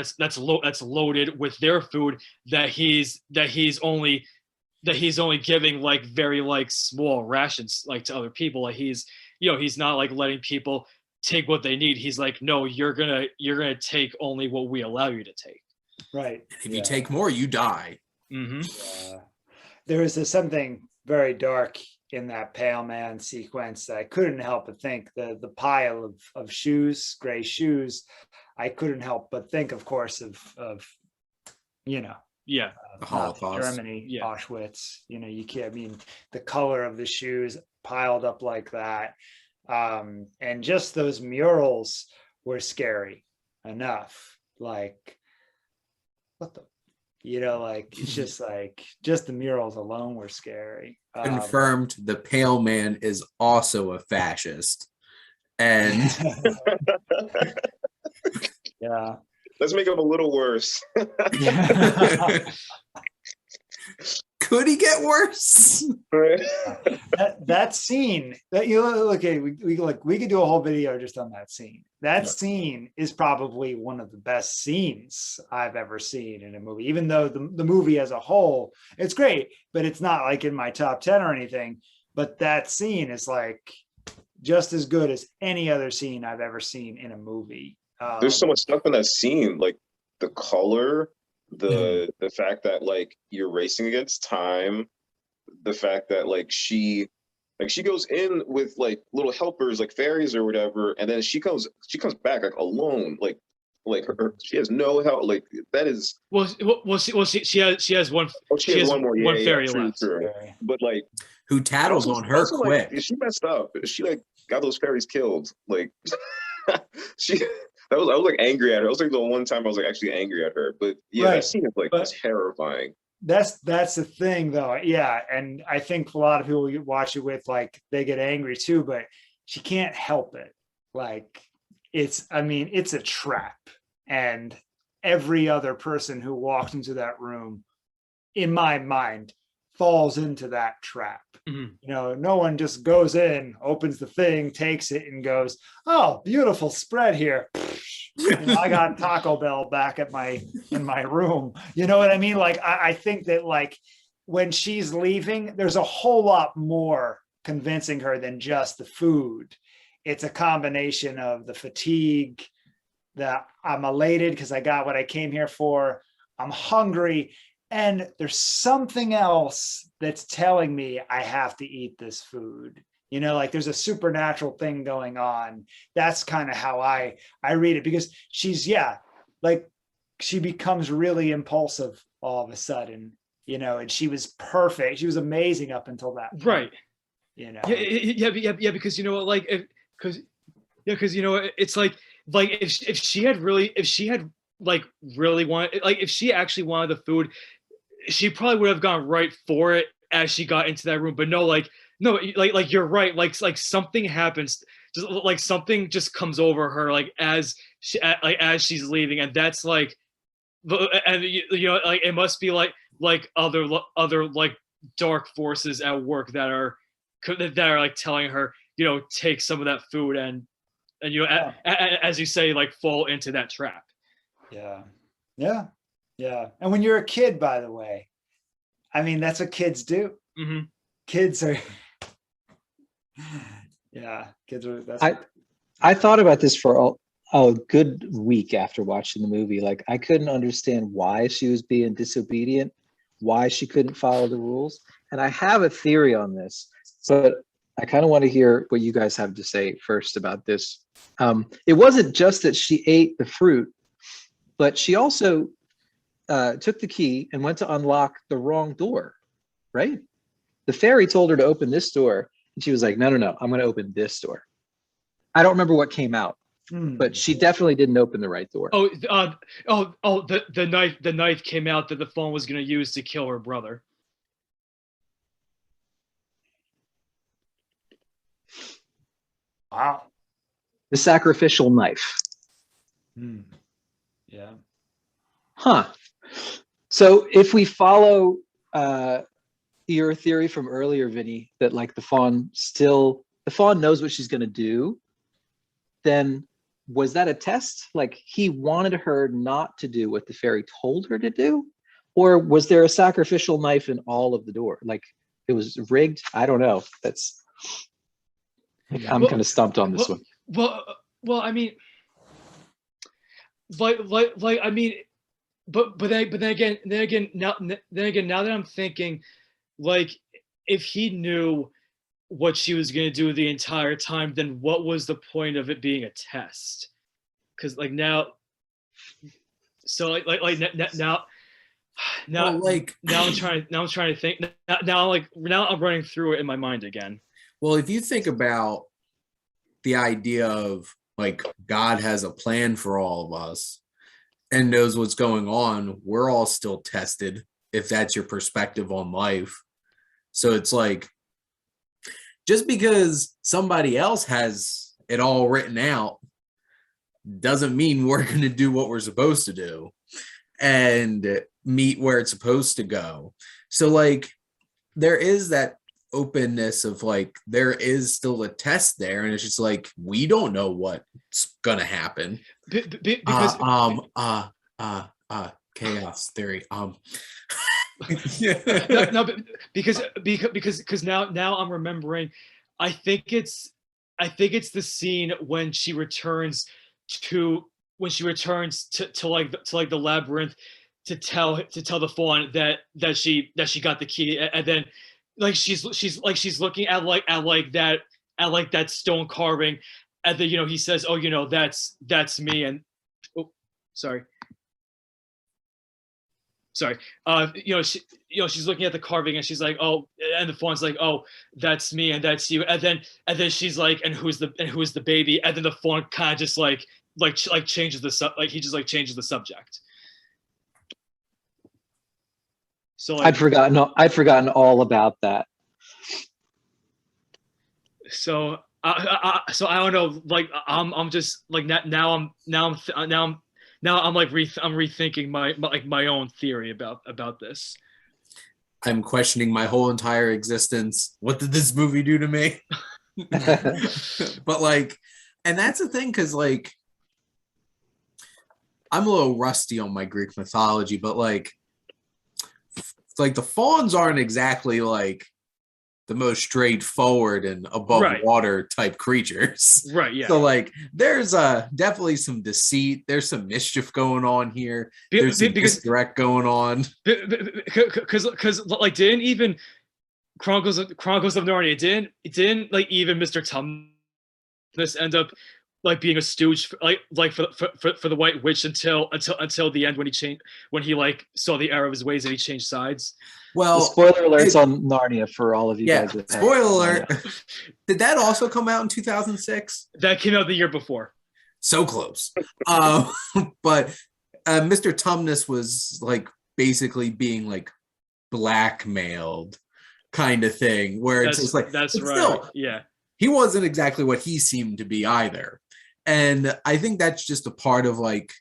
loaded with their food that he's only giving like very like small rations like to other people. Like he's not like letting people take what they need. He's like, no, you're gonna take only what we allow you to take. Right. If you take more, you die. There is something very dark in that Pale Man sequence that I couldn't help but think. The pile of shoes, gray shoes, I couldn't help but think, of course, of Holocaust. Germany, Auschwitz. You can't. I mean, the color of the shoes piled up like that, and just those murals were scary enough. Like, what the You know, like it's just like just the murals alone were scary. Confirmed, the pale man is also a fascist. And yeah. Let's make him a little worse. Could he get worse? that scene that you look at, we could do a whole video just on that scene. That scene is probably one of the best scenes I've ever seen in a movie, even though the movie as a whole, it's great, but it's not like in my top 10 or anything. But that scene is like just as good as any other scene I've ever seen in a movie. There's so much stuff in that scene, like the color, the fact that like you're racing against time, the fact that like she goes in with like little helpers like fairies or whatever, and then she comes back like alone, like she has no help. Like that is she has one. She has one more fairy left. True. But like who tattles on her quick. Like, she messed up. She like got those fairies killed. Like I was like angry at her. I was like the one time I was like actually angry at her. But yeah, that scene is like terrifying. That's the thing though. Yeah. And I think a lot of people you watch it with, like, they get angry too, but she can't help it. Like it's a trap. And every other person who walks into that room, in my mind, falls into that trap. Mm-hmm. You know, no one just goes in, opens the thing, takes it, and goes, "Oh, beautiful spread here. You know, I got Taco Bell back in my room." You know what I mean? Like, I think that like when she's leaving, there's a whole lot more convincing her than just the food. It's a combination of the fatigue, that I'm elated because I got what I came here for. I'm hungry. And there's something else that's telling me I have to eat this food. You know, like there's a supernatural thing going on. That's kind of how I read it, because like she becomes really impulsive all of a sudden, you know, and she was perfect. She was amazing up until that point, right? You know, yeah, because you know, like, because you know, it's like if she had really wanted, like if she actually wanted the food, she probably would have gone right for it as she got into that room. But no, like you're right. Like something happens, just like something just comes over her, like as she's leaving, and that's like, and you know, like it must be like other like dark forces at work that are like telling her, you know, take some of that food and you know, as you say, like fall into that trap. Yeah. And when you're a kid, by the way, I mean, that's what kids do. Mm-hmm. Kids are, kids are. I thought about this for a good week after watching the movie. Like, I couldn't understand why she was being disobedient, why she couldn't follow the rules. And I have a theory on this, but I kind of want to hear what you guys have to say first about this. It wasn't just that she ate the fruit, but she also took the key and went to unlock the wrong door, right? The fairy told her to open this door, and she was like, no, I'm going to open this door. I don't remember what came out, but she definitely didn't open the right door. The knife came out that the phone was going to use to kill her brother. Wow. The sacrificial knife. Yeah. Huh. So if we follow your theory from earlier, Vinnie, that like the fawn knows what she's going to do, then was that a test? Like he wanted her not to do what the fairy told her to do? Or was there a sacrificial knife in all of the door? Like it was rigged? I don't know. I'm kind of stumped on this one. Well, I mean, I mean, but then again, now that I'm thinking, like, if he knew what she was going to do the entire time, then what was the point of it being a test? Because like now, so now I'm trying to think. Now I'm running through it in my mind again. Well, if you think about the idea of like God has a plan for all of us, and knows what's going on, we're all still tested if that's your perspective on life. So it's like, just because somebody else has it all written out doesn't mean we're going to do what we're supposed to do and meet where it's supposed to go. So like, there is that openness of like, there is still a test there, and it's just like, we don't know what's gonna happen. Because chaos theory. No, because now I'm remembering. I think it's the scene when she returns to the labyrinth to tell the fawn that she got the key, and then like she's looking at that stone carving, and then he says, oh, that's me, and sorry, she's looking at the carving, and she's like, oh, and the fawn's like, oh, that's me, and that's you, and then she's like, and who's the baby, and then the fawn kind of just like changes the changes the subject. So like, I'd forgotten all about that. So I don't know. Like I'm just like now I'm rethinking my own theory about this. I'm questioning my whole entire existence. What did this movie do to me? But like, and that's the thing, because like, I'm a little rusty on my Greek mythology, but like the fawns aren't exactly like the most straightforward and above water type creatures. Right. Yeah. So like, there's definitely some deceit. There's some mischief going on here. There's some misdirect going on. Because like, didn't even Chronicles of Narnia didn't like even Mr. Tumnus end up like being a stooge for the White Witch until the end, when he like saw the error of his ways and he changed sides. Well, the spoiler alerts on Narnia for all of you guys. Spoiler alert. Did that also come out in 2006? That came out the year before. So close. But Mr. Tumnus was like basically being like blackmailed kind of thing, where it's just like, that's right. Still, yeah. He wasn't exactly what he seemed to be either. And I think that's just a part of like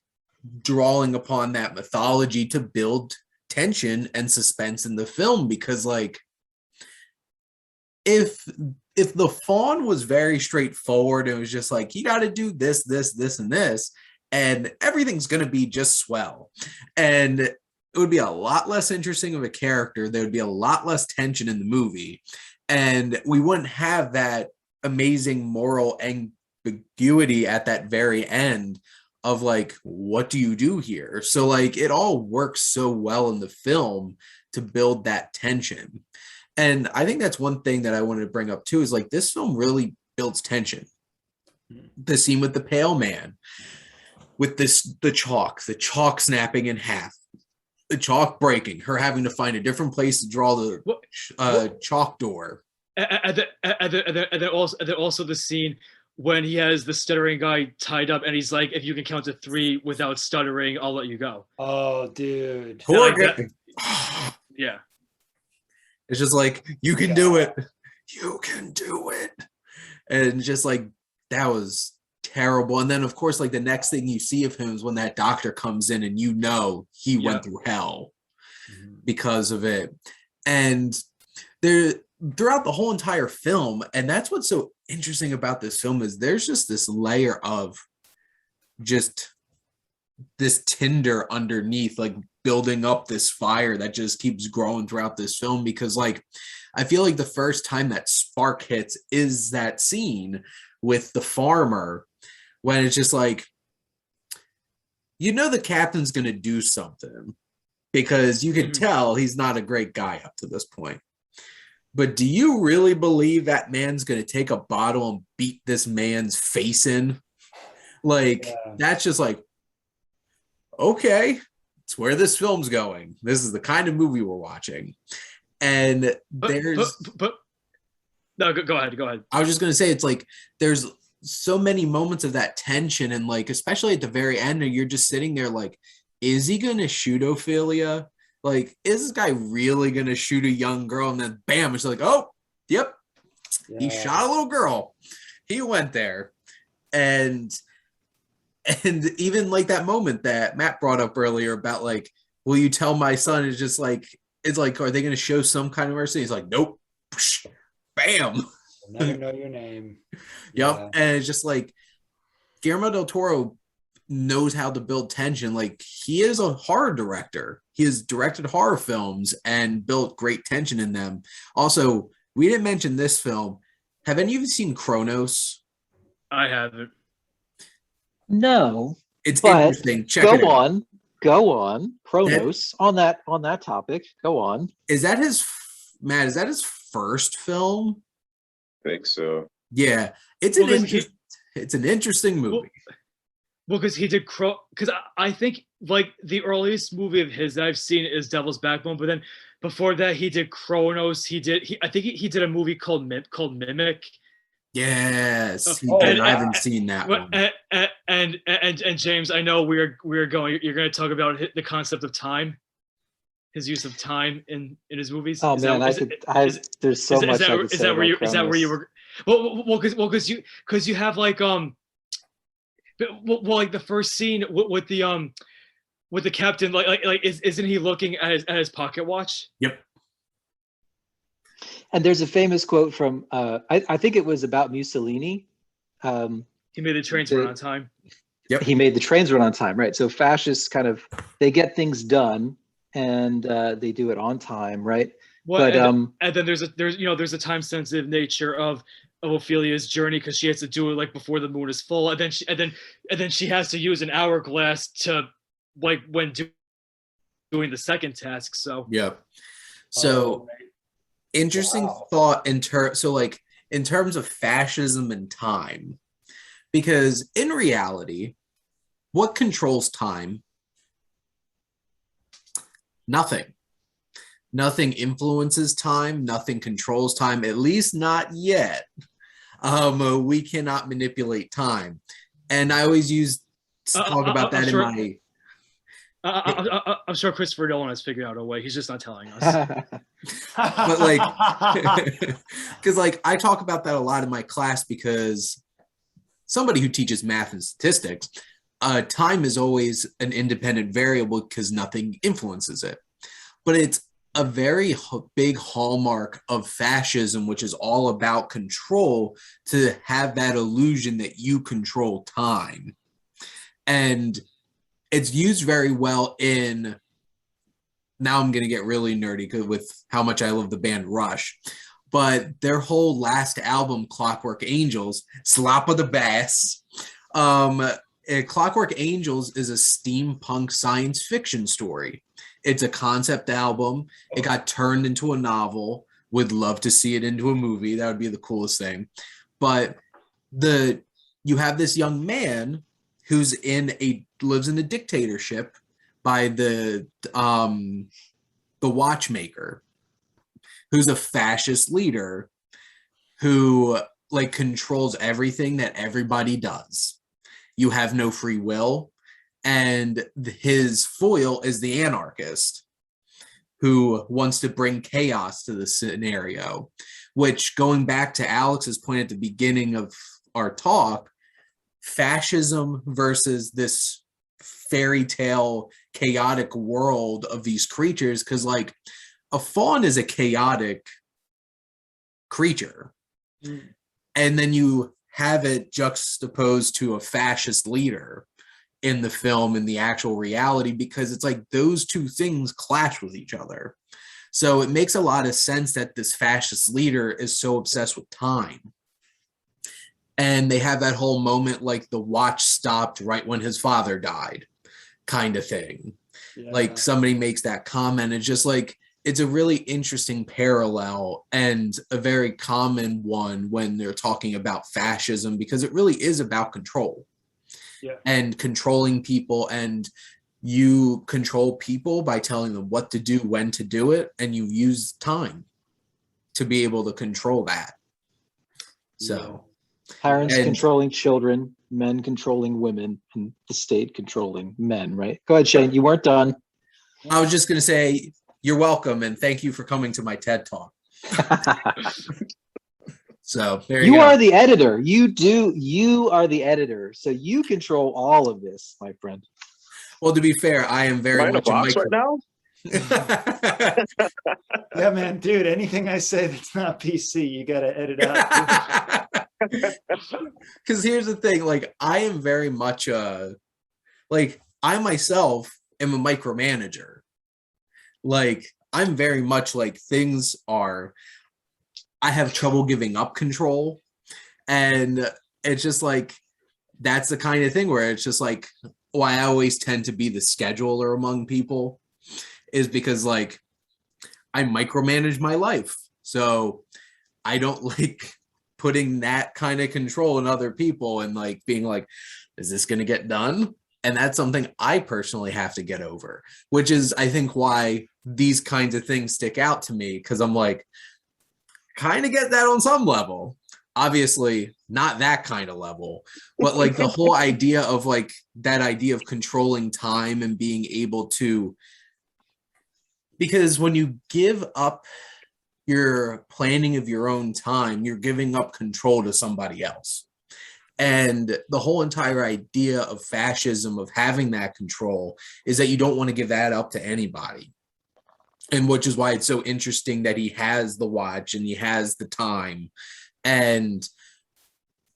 drawing upon that mythology to build tension and suspense in the film, because like, if the fawn was very straightforward, it was just like, you got to do this, and this, and everything's going to be just swell, and it would be a lot less interesting of a character. There would be a lot less tension in the movie, and we wouldn't have that amazing moral ambiguity at that very end of like, what do you do here? So like, it all works so well in the film to build that tension. And I think that's one thing that I wanted to bring up too, is like, this film really builds tension. The scene with the pale man, with the chalk snapping in half, the chalk breaking, her having to find a different place to draw the chalk door. And then also the scene when he has the stuttering guy tied up, and he's like, if you can count to 3 without stuttering, I'll let you go. Oh, dude. Yeah. It's just like, you can do it. You can do it. And just like, that was terrible. And then of course, like, the next thing you see of him is when that doctor comes in, and he went through hell because of it. And throughout the whole entire film, and that's what's so interesting about this film, is there's just this layer of just this tinder underneath, like building up this fire that just keeps growing throughout this film. Because like, I feel like the first time that spark hits is that scene with the farmer, when it's just like, the captain's gonna do something, because you can tell he's not a great guy up to this point. But do you really believe that man's going to take a bottle and beat this man's face in? Like, that's just like, okay, it's where this film's going. This is the kind of movie we're watching. And no, go ahead. I was just going to say, it's like, there's so many moments of that tension, and like especially at the very end, you're just sitting there like, is he gonna shoot Ophelia? Like, is this guy really gonna shoot a young girl? And then bam, it's like, oh, yep, he shot a little girl. He went there. And even like that moment that Matt brought up earlier about like, will you tell my son? Is just like, it's like, are they gonna show some kind of mercy? He's like, nope. Bam. I'll never know your name. Yep. And it's just like Guillermo Del Toro knows how to build tension. Like, he is a horror director. He has directed horror films and built great tension in them. Also, we didn't mention this film. Have any of you seen Kronos? I haven't. No. It's interesting. Check it out. Go on. Kronos. On that topic. Go on. Is that his first film? I think so. Yeah. It's an interesting movie. Well, because he did because I think like the earliest movie of his that I've seen is Devil's Backbone, but then before that he did Kronos. I think he did a movie called Mimic. Yes, I haven't seen that one. And James, I know you're going to talk about the concept of time, his use of time in his movies. Oh man, there's so much. Is that where you were? Well, because you have like like the first scene with the captain, like isn't he looking at his pocket watch? Yep. And there's a famous quote from I think it was about Mussolini. He made the trains run on time. Yep. He made the trains run on time, right? So fascists they get things done and they do it on time, right? Well, and then there's a time sensitive nature of Ophelia's journey because she has to do it like before the moon is full, and then she has to use an hourglass to like when doing the second task. So yep. So interesting thought in terms of fascism and time, because in reality, what controls time? Nothing. Nothing influences time. Nothing controls time, at least not yet. We cannot manipulate time. And I always talk about that in my... I'm sure Christopher Nolan has figured out a way. He's just not telling us. But like, because like I talk about that a lot in my class because somebody who teaches math and statistics, time is always an independent variable because nothing influences it. But it's a very big hallmark of fascism, which is all about control, to have that illusion that you control time. And it's used very well in, now I'm going to get really nerdy with how much I love the band Rush, but their whole last album, Clockwork Angels, slap of the bass. Clockwork Angels is a steampunk science fiction story. It's a concept album. It got turned into a novel. Would love to see it into a movie. That would be the coolest thing. But you have this young man who's lives in a dictatorship by the watchmaker, who's a fascist leader who like controls everything that everybody does. You have no free will. And his foil is the anarchist who wants to bring chaos to the scenario, which, going back to Alex's point at the beginning of our talk, fascism versus this fairy tale chaotic world of these creatures, because like a faun is a chaotic creature. And then you have it juxtaposed to a fascist leader in the film, in the actual reality, because it's like those two things clash with each other. So it makes a lot of sense that this fascist leader is so obsessed with time. And they have that whole moment like the watch stopped right when his father died kind of thing. Yeah. Like somebody makes that comment. It's just like, it's a really interesting parallel and a very common one when they're talking about fascism, because it really is about control. Yeah. And controlling people, and you control people by telling them what to do, when to do it, and you use time to be able to control that. So Parents controlling children, men controlling women, and the state controlling men, right? Go ahead, Shane. You weren't done. I was just going to say, you're welcome, and thank you for coming to my TED Talk. So there you go. Are the editor. You are the editor. So you control all of this, my friend. Well, to be fair, I am very much a box right now. Yeah, man, dude, anything I say that's not PC, you got to edit out. Because here's the thing, like, I am very much like, I myself am a micromanager. Like, I'm very much like, I have trouble giving up control. And it's just like, that's the kind of thing where it's just like, I always tend to be the scheduler among people, is because, like, I micromanage my life. So I don't like putting that kind of control in other people and, like, being like, is this going to get done? And that's something I personally have to get over, which is, I think, why these kinds of things stick out to me, because I'm like, kind of get that on some level. Obviously not that kind of level, but like the whole idea of, like, that idea of controlling time and being able to, because when you give up your planning of your own time, you're giving up control to somebody else. And the whole entire idea of fascism, of having that control, is that you don't want to give that up to anybody. And which is why it's so interesting that he has the watch and he has the time. And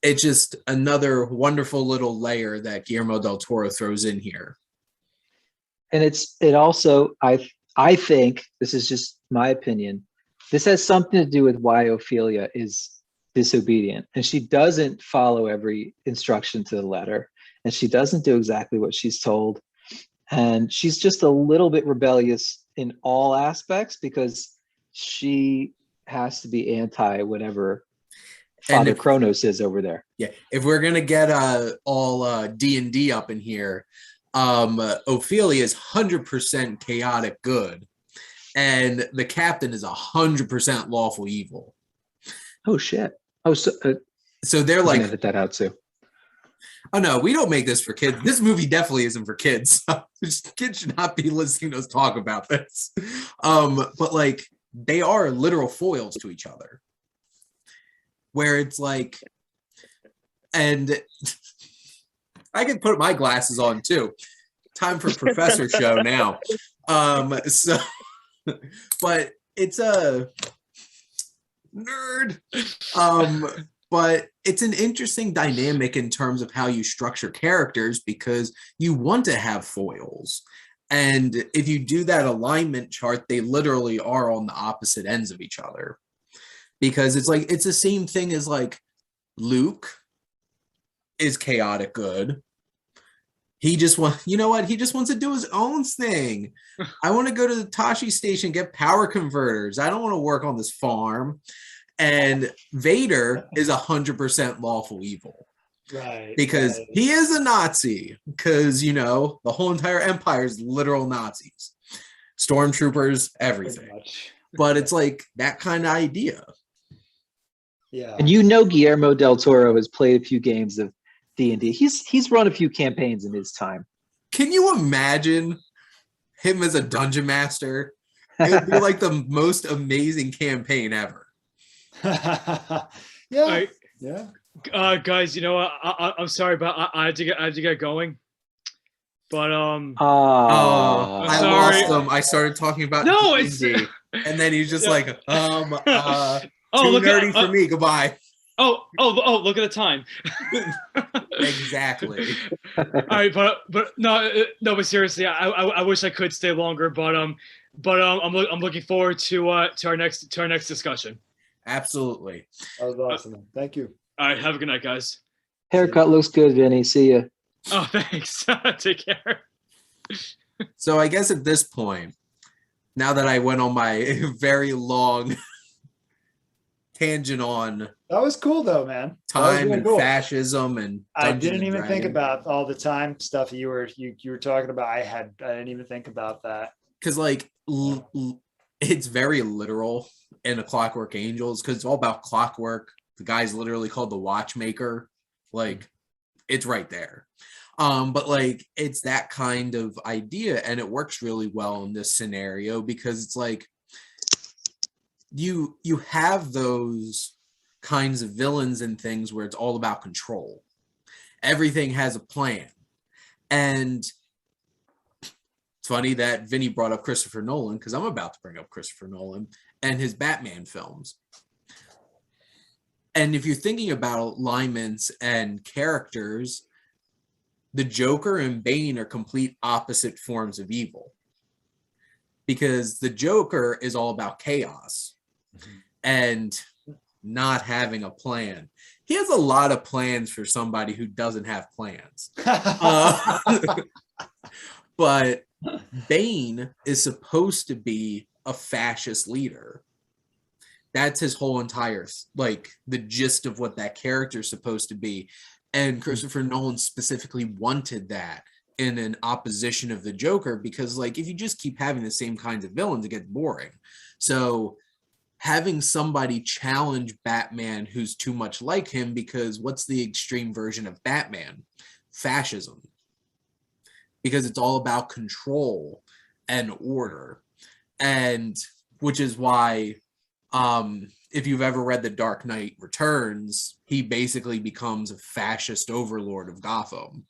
it's just another wonderful little layer that Guillermo Del Toro throws in here. And it also, I think, this is just my opinion, this has something to do with why Ophelia is disobedient. And she doesn't follow every instruction to the letter. And she doesn't do exactly what she's told. And she's just a little bit rebellious in all aspects because she has to be anti whatever Father Kronos is over there. Yeah, if we're gonna get all D&D up in here, Ophelia is 100% chaotic good, and the captain is 100% lawful evil. Oh shit! Oh, so they're like, edit that out too. Oh no, we don't make this for kids. This movie definitely isn't for kids. Kids should not be listening to us talk about this. But like, they are literal foils to each other. Where it's like, and I can put my glasses on too. Time for Professor Show now. So, but it's a nerd. But it's an interesting dynamic in terms of how you structure characters, because you want to have foils. And if you do that alignment chart, they literally are on the opposite ends of each other. Because it's like, it's the same thing as like Luke is chaotic good. He just wants, you know what? He just wants to do his own thing. I want to go to the Tashi station, get power converters. I don't want to work on this farm. And Vader is 100% lawful evil. Right. Because he is a Nazi. Because, you know, the whole entire empire is literal Nazis. Stormtroopers, everything. But it's like that kind of idea. Yeah. And you know, Guillermo Del Toro has played a few games of D&D. He's run a few campaigns in his time. Can you imagine him as a dungeon master? It would be like the most amazing campaign ever. Yeah. Guys, you know what? I'm sorry, but I have to get going. But I lost him. I started talking about no, D&D, and then he's just like, too look nerdy for me. Goodbye. Oh! Look at the time. Exactly. All right, but no, but seriously, I wish I could stay longer, but I'm looking forward to our next discussion. Absolutely. That was awesome. Thank you. All right, have a good night, guys. Haircut looks good, Vinny. See ya. Oh, thanks. Take care. So I guess at this point, now that I went on my very long tangent on that was cool though, man. Time really and cool. Fascism and I didn't even think about all the time stuff you were talking about. I didn't even think about that. Because like it's very literal in a Clockwork Angels, because it's all about clockwork, The guy's literally called the Watchmaker. Like, it's right there. But like, it's that kind of idea, and it works really well in this scenario because it's like you have those kinds of villains and things where it's all about control. Everything has a plan. And it's funny that Vinnie brought up Christopher Nolan, because I'm about to bring up Christopher Nolan and his Batman films. And if you're thinking about alignments and characters, the Joker and Bane are complete opposite forms of evil. Because the Joker is all about chaos and not having a plan. He has a lot of plans for somebody who doesn't have plans. But Bane is supposed to be a fascist leader. That's his whole entire, like, the gist of what that character is supposed to be. And Christopher Nolan specifically wanted that in an opposition of the Joker, because, like, if you just keep having the same kinds of villains, it gets boring. So having somebody challenge Batman who's too much like him, because what's the extreme version of Batman? Fascism. Because it's all about control and order. And which is why, if you've ever read The Dark Knight Returns, he basically becomes a fascist overlord of Gotham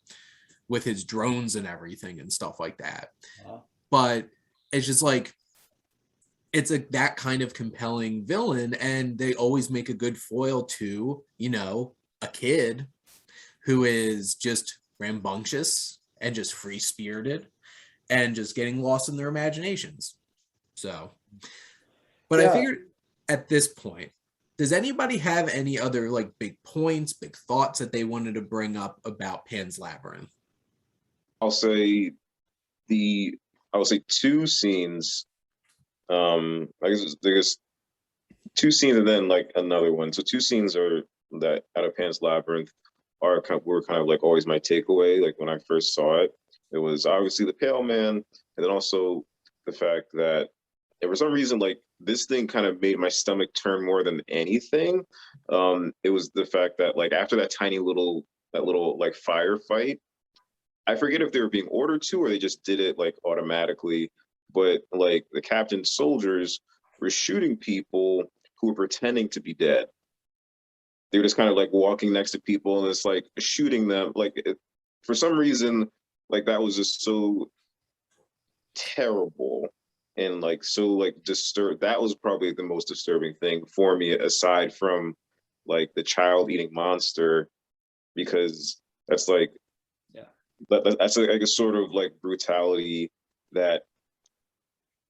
with his drones and everything and stuff like that. Wow. But it's just like, it's that kind of compelling villain, and they always make a good foil to, you know, a kid who is just rambunctious and just free-spirited and just getting lost in their imaginations. So, but yeah. I figured at this point, does anybody have any other like big points, big thoughts that they wanted to bring up about Pan's Labyrinth? I'll say two scenes. I guess there's two scenes and then like another one. So two scenes are that out of Pan's Labyrinth were kind of like always my takeaway. Like when I first saw it, it was obviously the Pale Man, and then also the fact that for some reason, like this thing kind of made my stomach turn more than anything. It was the fact that like after that little like firefight, I forget if they were being ordered to or they just did it like automatically, but like the captain's soldiers were shooting people who were pretending to be dead. They were just kind of like walking next to people and it's like shooting them. Like for some reason, like that was just so terrible and like so like disturbed. That was probably the most disturbing thing for me, aside from like the child eating monster, because that's like, yeah, that's like a sort of like brutality that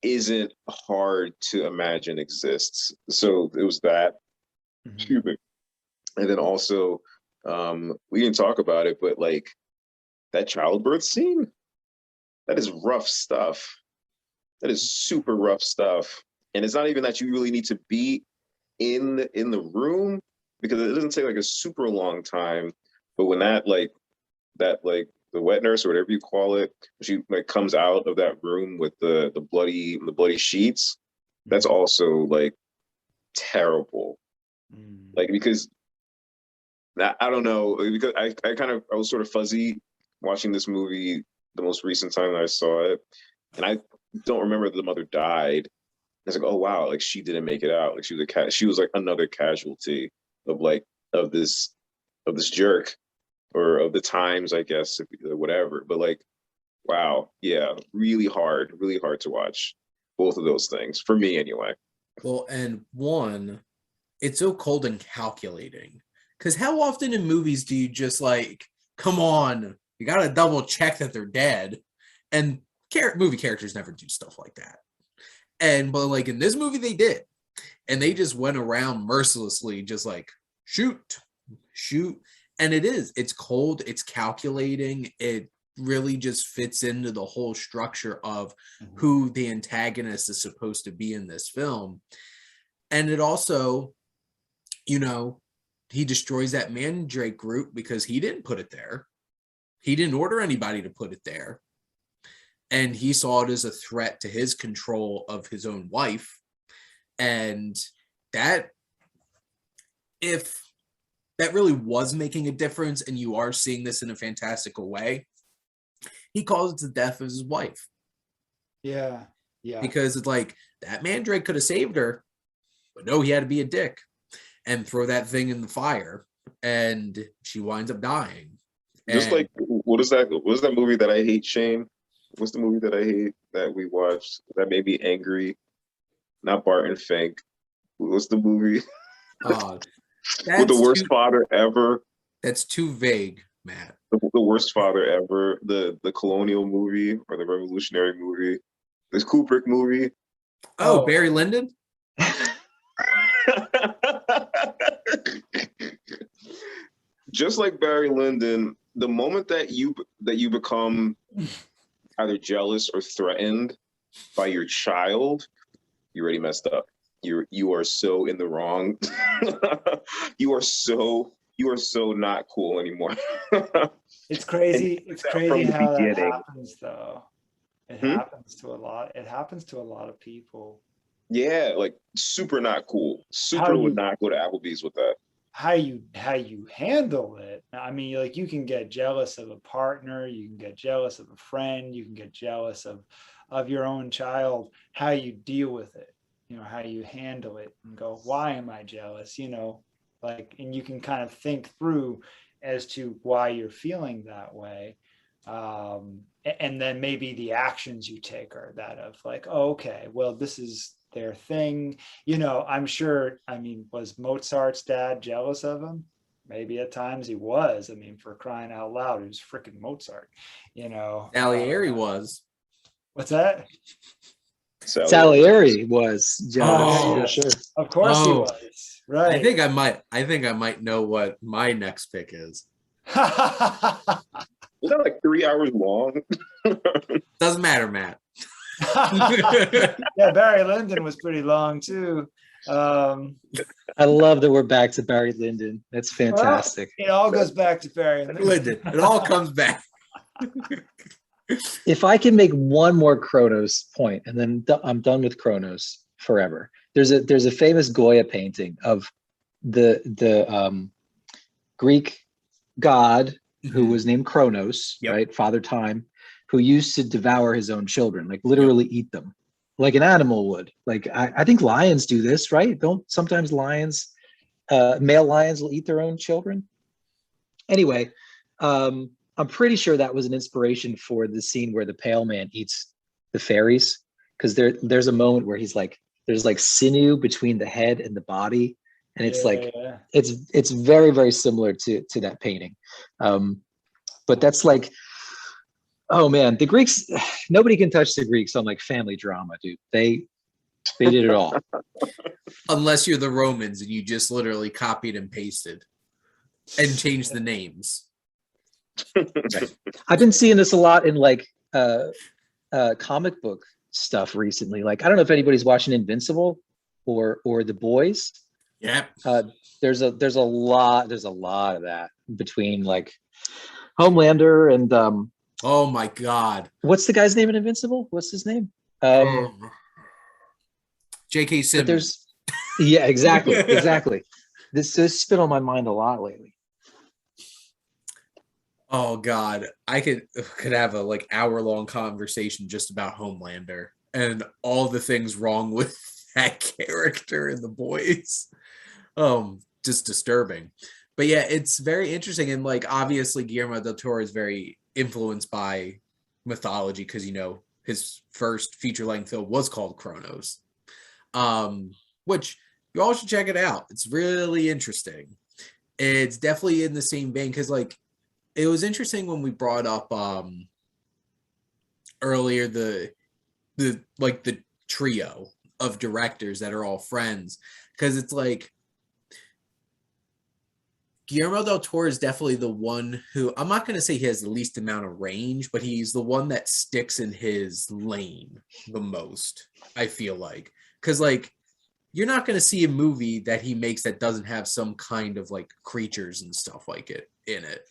isn't hard to imagine exists. So it was that. Mm-hmm. And then also, we didn't talk about it, but like that childbirth scene, that is rough stuff. That is super rough stuff. And it's not even that you really need to be in the room, because it doesn't take like a super long time. But when that the wet nurse or whatever you call it, she like comes out of that room with the bloody sheets, that's also like terrible. Like, because I don't know, because I was sort of fuzzy watching this movie the most recent time that I saw it, and I don't remember that the mother died. I was like, oh wow, like she didn't make it out. Like she was like another casualty of this jerk, or of the times, I guess, whatever. But like, wow, yeah, really hard to watch both of those things for me anyway. Well, and one, it's so cold and calculating. Because how often in movies do you just like, come on, you got to double check that they're dead? And movie characters never do stuff like that. But like in this movie, they did. And they just went around mercilessly, just like, shoot. And it's cold, it's calculating. It really just fits into the whole structure of who the antagonist is supposed to be in this film. And it also, you know, he destroys that Mandrake group because he didn't put it there. He didn't order anybody to put it there. And he saw it as a threat to his control of his own wife. And that, if that really was making a difference, and you are seeing this in a fantastical way, he calls it the death of his wife. Yeah. Because it's like, that mandrake could have saved her, but no, he had to be a dick and throw that thing in the fire, and she winds up dying. Just like, what is that movie that I hate, Shane? What's the movie that I hate that we watched that made me angry? Not Barton Fink. What's the movie? With the worst father ever. That's too vague, Matt. The worst father ever. The colonial movie or the revolutionary movie. This Kubrick movie. Oh, Barry Lyndon? Just like Barry Lyndon, the moment that you become either jealous or threatened by your child, you already messed up. You are so in the wrong. you are so not cool anymore. It's crazy. It's crazy how that happens, though. It happens to a lot. It happens to a lot of people. Yeah, like super not cool. Super would not go to Applebee's with that. How you handle it. I mean, like, you can get jealous of a partner, you can get jealous of a friend, you can get jealous of your own child. How you deal with it, how you handle it and go, why am I jealous? Like, and you can kind of think through as to why you're feeling that way. And then maybe the actions you take are that of like, oh, okay, well, this is their thing. I'm sure, was Mozart's dad jealous of him? Maybe at times he was. For crying out loud, he was freaking Mozart, Salieri was. What's that? Salieri was jealous, for sure. Of course he was. Right. I think I might know what my next pick is. Was that like 3 hours long? Doesn't matter, Matt. Yeah, Barry Lyndon was pretty long too. I love that we're back to Barry Lyndon. That's fantastic. Well, it all goes back to Barry Lyndon. It all comes back. If I can make one more Kronos point, and then I'm done with Kronos forever. There's a famous Goya painting of the Greek god who was named Kronos, right? Father Time, who used to devour his own children, like literally eat them, like an animal would. Like I think lions do this, right? Don't sometimes lions, male lions will eat their own children? Anyway, I'm pretty sure that was an inspiration for the scene where the pale man eats the fairies, because there's a moment where he's like, there's like sinew between the head and the body, and it's it's very, very similar to that painting. But that's like, oh man, the Greeks, nobody can touch the Greeks on like family drama, dude. They did it all. Unless you're the Romans and you just literally copied and pasted and changed the names. I've been seeing this a lot in like comic book stuff recently. Like, I don't know if anybody's watching Invincible or The Boys. Yeah. There's a lot of that between like Homelander and oh my God. What's the guy's name in Invincible? What's his name? J.K. Simmons. Yeah, exactly. Exactly. This has been on my mind a lot lately. Oh God, I could have a like hour-long conversation just about Homelander and all the things wrong with that character in The Boys. Just disturbing. But yeah, it's very interesting, and like obviously Guillermo Del Toro is very influenced by mythology because his first feature-length film was called Kronos, which you all should check it out. It's really interesting. It's definitely in the same vein because like it was interesting when we brought up earlier the trio of directors that are all friends, because it's like Guillermo del Toro is definitely the one who, I'm not going to say he has the least amount of range, but he's the one that sticks in his lane the most, I feel like. Because like you're not going to see a movie that he makes that doesn't have some kind of like creatures and stuff like it in it.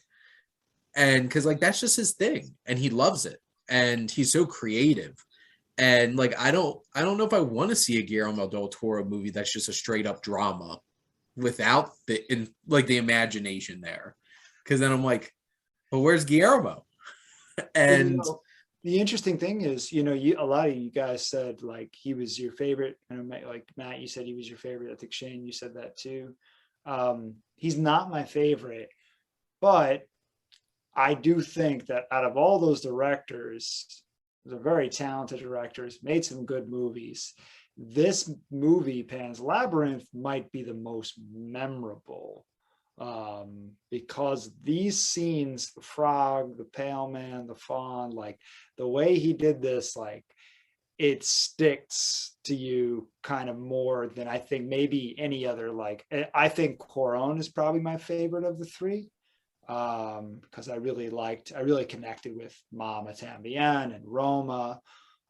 And because like that's just his thing, and he loves it, and he's so creative. And like I don't know if I want to see a Guillermo del Toro movie that's just a straight up drama without the imagination there. Because then I'm like, well, where's Guillermo? And the interesting thing is, a lot of you guys said like he was your favorite. Like Matt, you said he was your favorite. I think Shane, you said that too. He's not my favorite, but I do think that out of all those directors, they're very talented directors, made some good movies. This movie, Pan's Labyrinth, might be the most memorable because these scenes, the frog, the pale man, the fawn, like the way he did this, like it sticks to you kind of more than I think maybe any other. Like I think Cuarón is probably my favorite of the three. Because I really connected with Mama Tambien and Roma.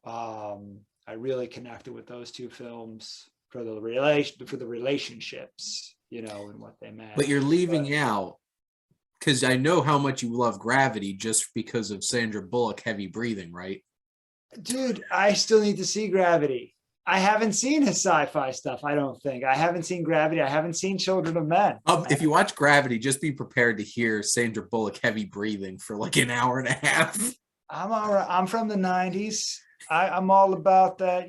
I really connected with those two films for the relationships, and what they meant. But you're leaving out, because I know how much you love Gravity just because of Sandra Bullock heavy breathing, right? Dude, I still need to see Gravity. I haven't seen his sci-fi stuff, I don't think. I haven't seen Gravity. I haven't seen Children of Men. If you watch Gravity, just be prepared to hear Sandra Bullock heavy breathing for like an hour and a half. I'm all right. I'm from the 90s. I'm all about that,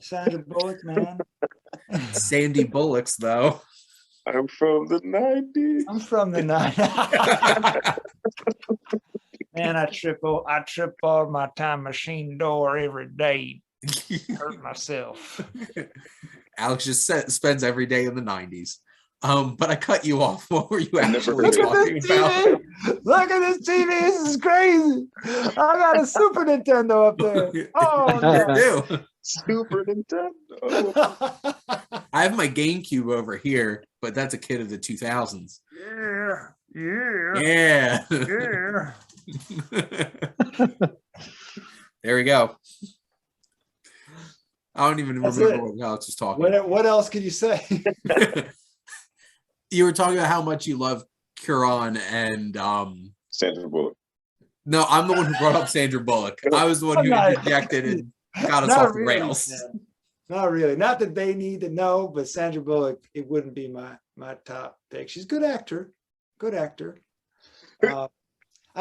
Sandra Bullock, man. Sandy Bullocks, though. I'm from the 90s. I'm from the 90s. Man, I trip over my time machine door every day. Hurt myself. Alex just spends every day in the 90s. But I cut you off. What were you actually talking about? Look at this TV. This is crazy. I got a Super Nintendo up there. Oh, no. Super Nintendo. I have my GameCube over here, but that's a kid of the 2000s. Yeah. There we go. I don't even remember what Alex was talking about. What else could you say? You were talking about how much you love Cuarón and Sandra Bullock. No, I'm the one who brought up Sandra Bullock. I was the one who interjected and got us off the rails. Man. Not really. Not that they need to know, but Sandra Bullock, it wouldn't be my top pick. She's a good actor. Good actor. I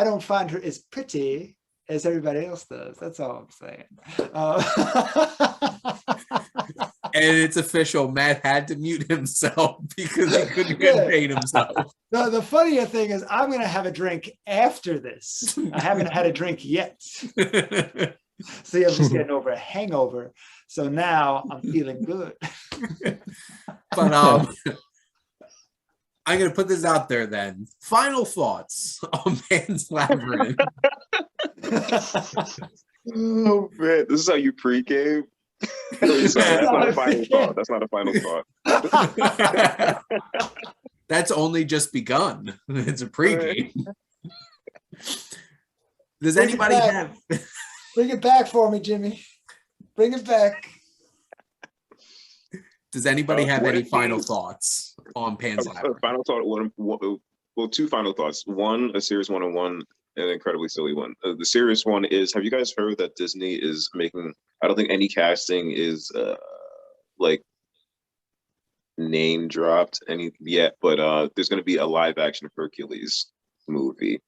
don't find her as pretty as everybody else does. That's all I'm saying. And it's official. Matt had to mute himself because he couldn't contain himself. The funnier thing is I'm going to have a drink after this. I haven't had a drink yet. See, I'm just getting over a hangover. So now I'm feeling good. But I'm going to put this out there then. Final thoughts on Pan's Labyrinth. Oh, man. This is how you pregame? That's not a final thought. That's not a final thought. That's only just begun. It's a pregame. Does anybody have... Bring it back for me, Jimmy. Bring it back. Does anybody have any final thoughts on Pan's Labyrinth? Final thought. Well, two final thoughts. One, a serious one, and one, an incredibly silly one. The serious one is: have you guys heard that Disney is making? I don't think any casting is like name dropped any yet, but there's going to be a live action Hercules movie.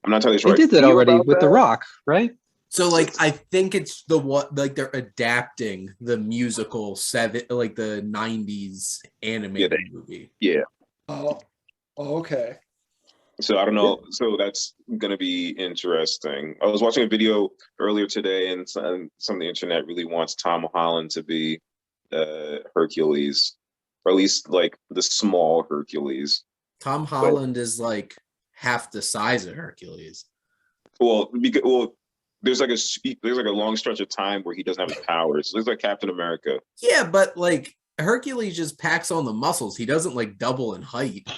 I'm not entirely sure. They did that already with The Rock, right? So, like, I think it's they're adapting the musical the 90s animated movie. Yeah. Oh, okay. So I don't know. So that's going to be interesting. I was watching a video earlier today, and some of the internet really wants Tom Holland to be Hercules, or at least like the small Hercules. Tom Holland is like half the size of Hercules. Well, there's like a long stretch of time where he doesn't have his powers. It looks like Captain America. Yeah, but like Hercules just packs on the muscles. He doesn't like double in height.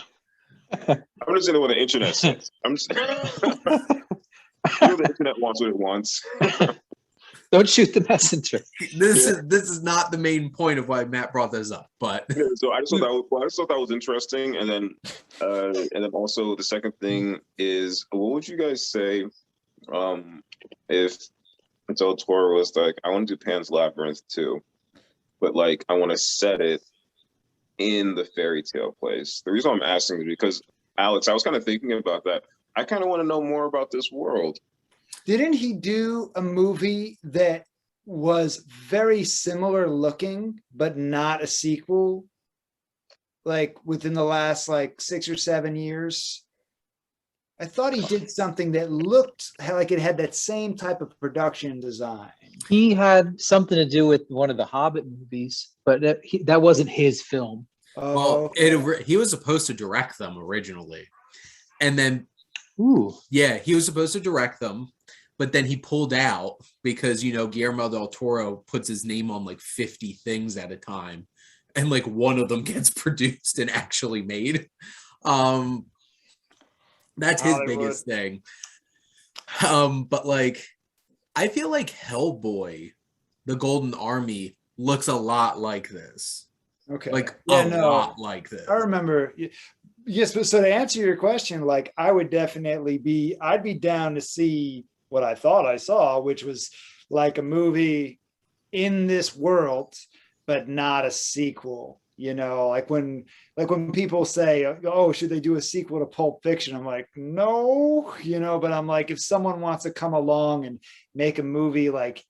I'm just saying what the internet says. I'm just the internet wants what it wants. Don't shoot the messenger. This is not the main point of why Matt brought this up, but so I just thought that was interesting, and then also the second thing is, what would you guys say if Del Toro was like, I want to do Pan's Labyrinth too, but like I want to set it in the fairy tale place. The reason I'm asking is because, Alex, I was kind of thinking about that. I kind of want to know more about this world. Didn't he do a movie that was very similar looking, but not a sequel? Like within the last like 6 or 7 years? I thought he did something that looked like it had that same type of production design. He had something to do with one of the Hobbit movies, but that wasn't his film. Well, he was supposed to direct them originally. And then, he was supposed to direct them, but then he pulled out because, you know, Guillermo Del Toro puts his name on like 50 things at a time. And like one of them gets produced and actually made. That's his biggest thing. But like, I feel like Hellboy, the Golden Army, looks a lot like this. Okay. Like lot like this. I remember. Yes, but so to answer your question, like I would definitely I'd be down to see what I thought I saw, which was like a movie in this world, but not a sequel. You know, like when people say, oh, should they do a sequel to Pulp Fiction? I'm like, no, you know, but I'm like, if someone wants to come along and make a movie like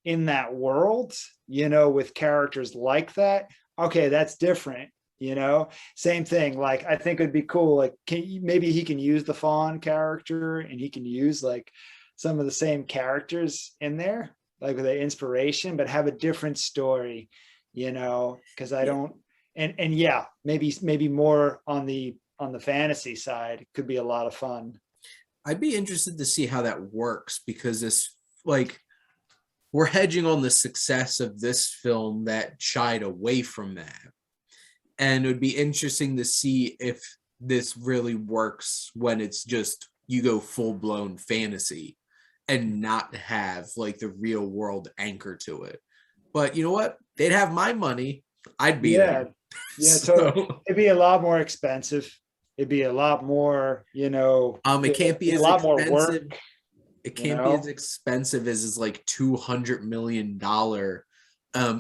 in that world, you know, with characters like that, okay, that's different, you know. Same thing, like I think it'd be cool, like maybe he can use the Fawn character and he can use like some of the same characters in there, like with the inspiration, but have a different story, you know, because I don't. And yeah, maybe more on the fantasy side could be a lot of fun. I'd be interested to see how that works because this, like, we're hedging on the success of this film that shied away from that. And it would be interesting to see if this really works when it's just you go full-blown fantasy and not have like the real world anchor to it. But you know what? They'd have my money. I'd be there. Yeah, totally. It'd be a lot more expensive. It'd be a lot more, you know. It can't be as a lot expensive. More work. It can't be as expensive as his like $200 million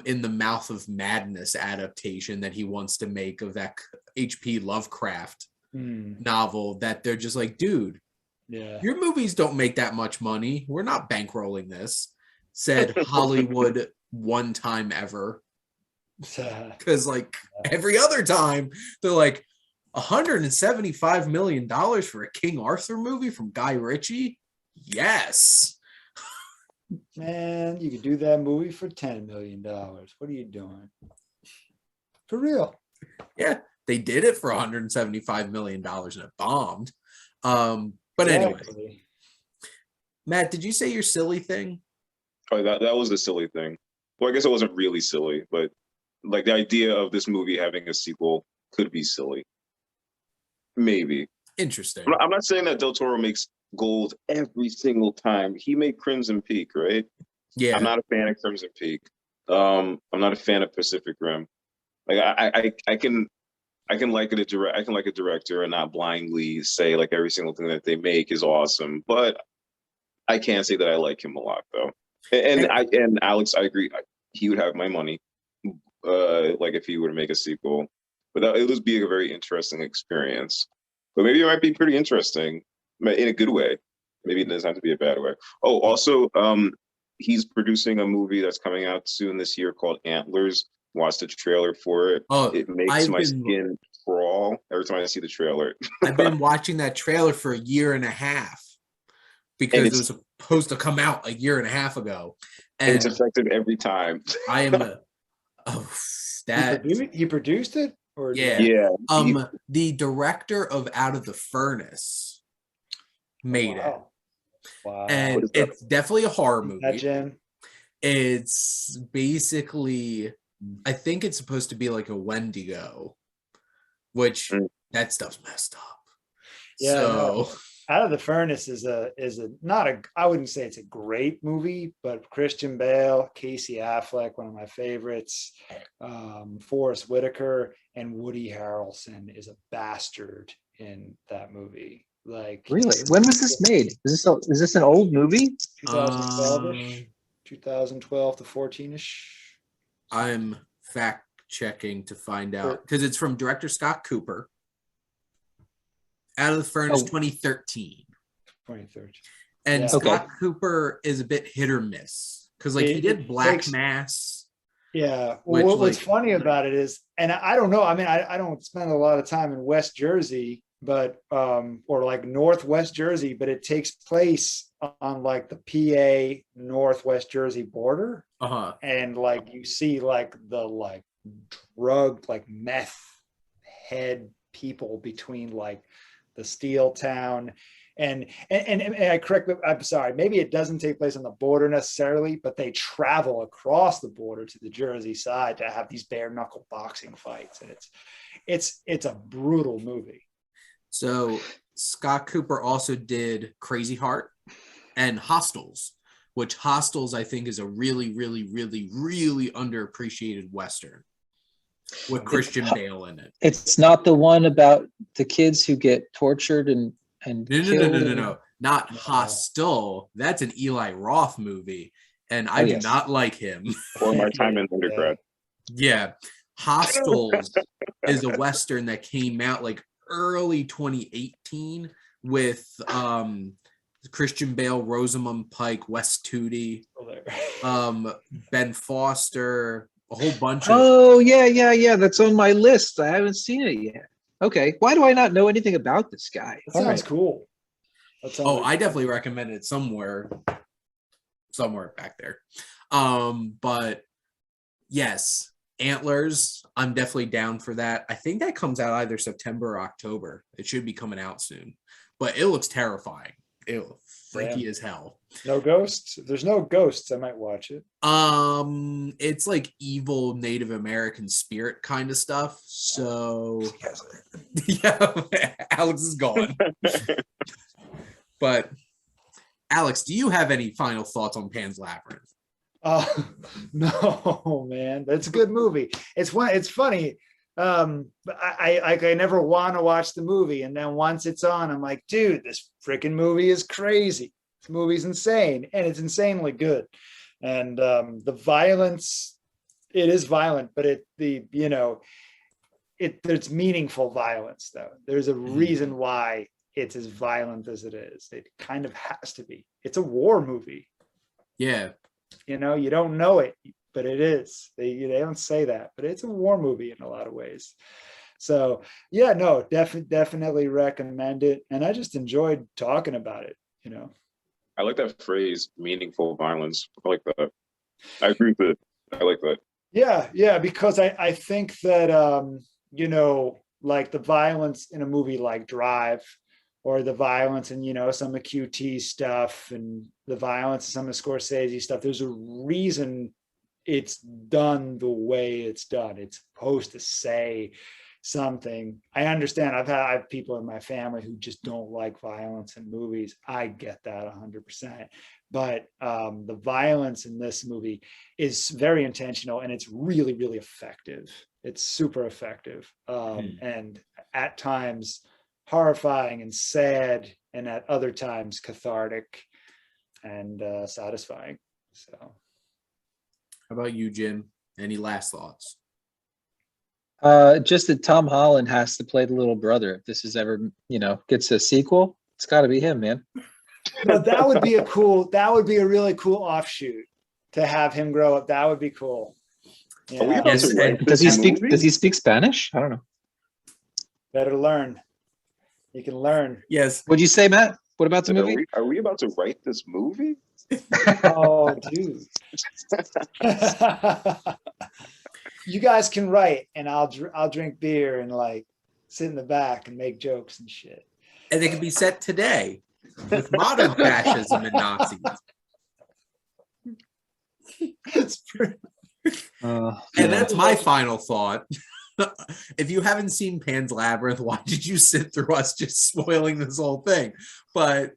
in the Mouth of Madness adaptation that he wants to make of that H.P. Lovecraft novel. That they're just like, dude, your movies don't make that much money. We're not bankrolling this. Said Hollywood one time ever. Because like every other time they're like $175 million for a King Arthur movie from Guy Ritchie. Yes, man, you could do that movie for $10 million. What are you doing? For real? Yeah, they did it for $175 million and it bombed. But anyway, Matt, did you say your silly thing? Oh, that was the silly thing. Well, I guess it wasn't really silly, but like the idea of this movie having a sequel could be silly. Maybe. Interesting. I'm not saying that Del Toro makes gold every single time. He made Crimson Peak, right? Yeah. I'm not a fan of Crimson Peak. I'm not a fan of Pacific Rim. Like I can like a director and not blindly say like every single thing that they make is awesome. But I can't say that I like him a lot though. And Alex, I agree. He would have my money. Like if he were to make a sequel, but it would be a very interesting experience. But maybe it might be pretty interesting in a good way. Maybe it doesn't have to be a bad way. Oh, also, he's producing a movie that's coming out soon this year called Antlers. Watched the trailer for it. Oh, it makes my skin crawl every time I see the trailer. I've been watching that trailer for a year and a half because it was supposed to come out a year and a half ago, and it's effective every time. I am. He produced it, or yeah. The director of Out of the Furnace made it. Wow. And it's definitely a horror movie. It's basically, I think it's supposed to be like a Wendigo, which that stuff's messed up. Yeah. So Out of the Furnace is not a, I wouldn't say it's a great movie, but Christian Bale, Casey Affleck, one of my favorites, Forrest Whitaker, and Woody Harrelson is a bastard in that movie. Like, really? When was this made? Is this an old movie? 2012-ish, 2012 to 14-ish. I'm fact checking to find out because it's from director Scott Cooper. Out of the Furnace, 2013. 2013. And Scott Cooper is a bit hit or miss because like he did Black Mass. Yeah. Well, what's funny about it is, and I don't know, I mean, I don't spend a lot of time in West Jersey, but or like Northwest Jersey, but it takes place on like the PA Northwest Jersey border. And like you see like the like drug, like meth head people between like the steel town and I'm sorry, maybe it doesn't take place on the border necessarily, but they travel across the border to the Jersey side to have these bare knuckle boxing fights, and it's a brutal movie. So Scott Cooper also did Crazy Heart and Hostels, which Hostels I think is a really, really, really, really underappreciated Western with Christian Bale in it. It's not the one about the kids who get tortured and killed. No. Not Hostel. That's an Eli Roth movie, and I do not like him. Or My Time in Undergrad. Yeah. Hostels is a Western that came out like early 2018 with Christian Bale, Rosamund Pike, Wes Studi, Ben Foster, a whole bunch of... Oh, yeah. That's on my list. I haven't seen it yet. Okay. Why do I not know anything about this guy? That sounds cool. I definitely recommend it somewhere back there. But yes, Antlers, I'm definitely down for that. I think that comes out either September or October. It should be coming out soon. But it looks terrifying. It looks freaky as hell. No ghosts? If there's no ghosts, I might watch it. It's like evil Native American spirit kind of stuff. So yeah, Alex is gone. But Alex, do you have any final thoughts on Pan's Labyrinth? No, man. That's a good movie. It's funny. I never want to watch the movie, and then once it's on, I'm like, dude, this freaking movie is crazy. This movie's insane, and it's insanely good. And the violence, it is violent, but it's meaningful violence though. There's a reason why it's as violent as it is. It kind of has to be. It's a war movie. Yeah. You don't know it, but it is. They don't say that, but it's a war movie in a lot of ways. So yeah, no, definitely recommend it. And I just enjoyed talking about it. I like that phrase, meaningful violence. I like that. I agree with it. I like that. Yeah, because I think that like the violence in a movie like Drive, or the violence in some of QT stuff, and the violence in some of Scorsese stuff, there's a reason it's done the way it's done. It's supposed to say something. I understand. I have people in my family who just don't like violence in movies. I get that 100%. But the violence in this movie is very intentional, and it's really, really effective. It's super effective. And at times horrifying and sad, and at other times cathartic and satisfying. So how about you, Jim? Any last thoughts? Just that Tom Holland has to play the little brother. If this is ever, gets a sequel, it's got to be him, man. But that would be a really cool offshoot to have him grow up. That would be cool. Yeah. Does he speak Spanish? I don't know. Better learn. You can learn. Yes. What'd you say, Matt? What about the movie? Are we about to write this movie? Oh, dude. You guys can write, and I'll drink beer and like sit in the back and make jokes and shit. And they can be set today with modern fascism and Nazis. And that's my final thought. If you haven't seen Pan's Labyrinth, why did you sit through us just spoiling this whole thing? But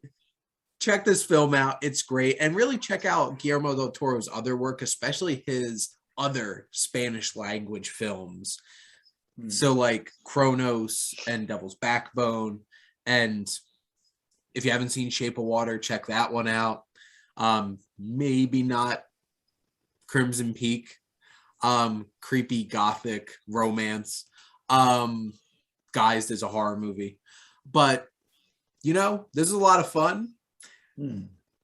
check this film out. It's great. And really check out Guillermo Del Toro's other work, especially his other Spanish language films. So like Kronos and Devil's Backbone. And if you haven't seen Shape of Water, check that one out. Maybe not Crimson Peak. creepy gothic romance, guised as a horror movie. But this is a lot of fun.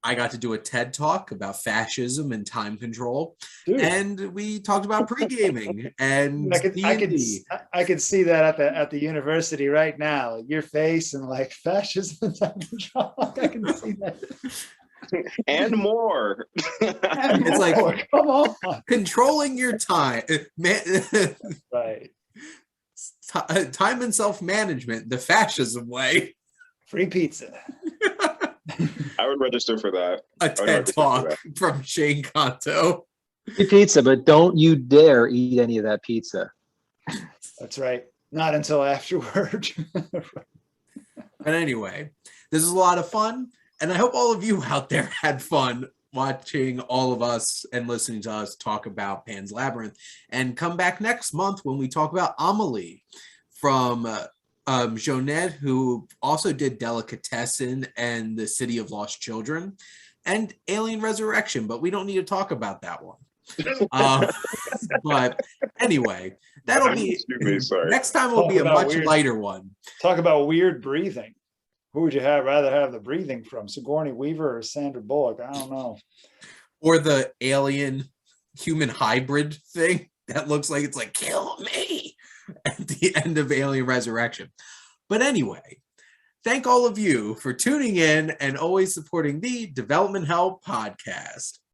I got to do a TED talk about fascism and time control. Dude. And we talked about pre-gaming and I could see that at the university right now. Your face and like fascism and time control. I can see that. And more. It's like, come on, controlling your time, right? Time and self-management, the fascism way. Free pizza. I would register for that. A TED talk from Shane Kanto. Free pizza, but don't you dare eat any of that pizza. That's right. Not until afterward. But anyway, this is a lot of fun. And I hope all of you out there had fun watching all of us and listening to us talk about Pan's Labyrinth. And come back next month when we talk about Amelie from Jonette, who also did Delicatessen and The City of Lost Children and Alien Resurrection, but we don't need to talk about that one. But anyway, that'll be next time. Will be a much lighter one. Talk about weird breathing. Who would you rather have the breathing from, Sigourney Weaver or Sandra Bullock? I don't know. Or the alien human hybrid thing that looks like it's like, kill me at the end of Alien Resurrection. But anyway, thank all of you for tuning in and always supporting the Development Hell podcast.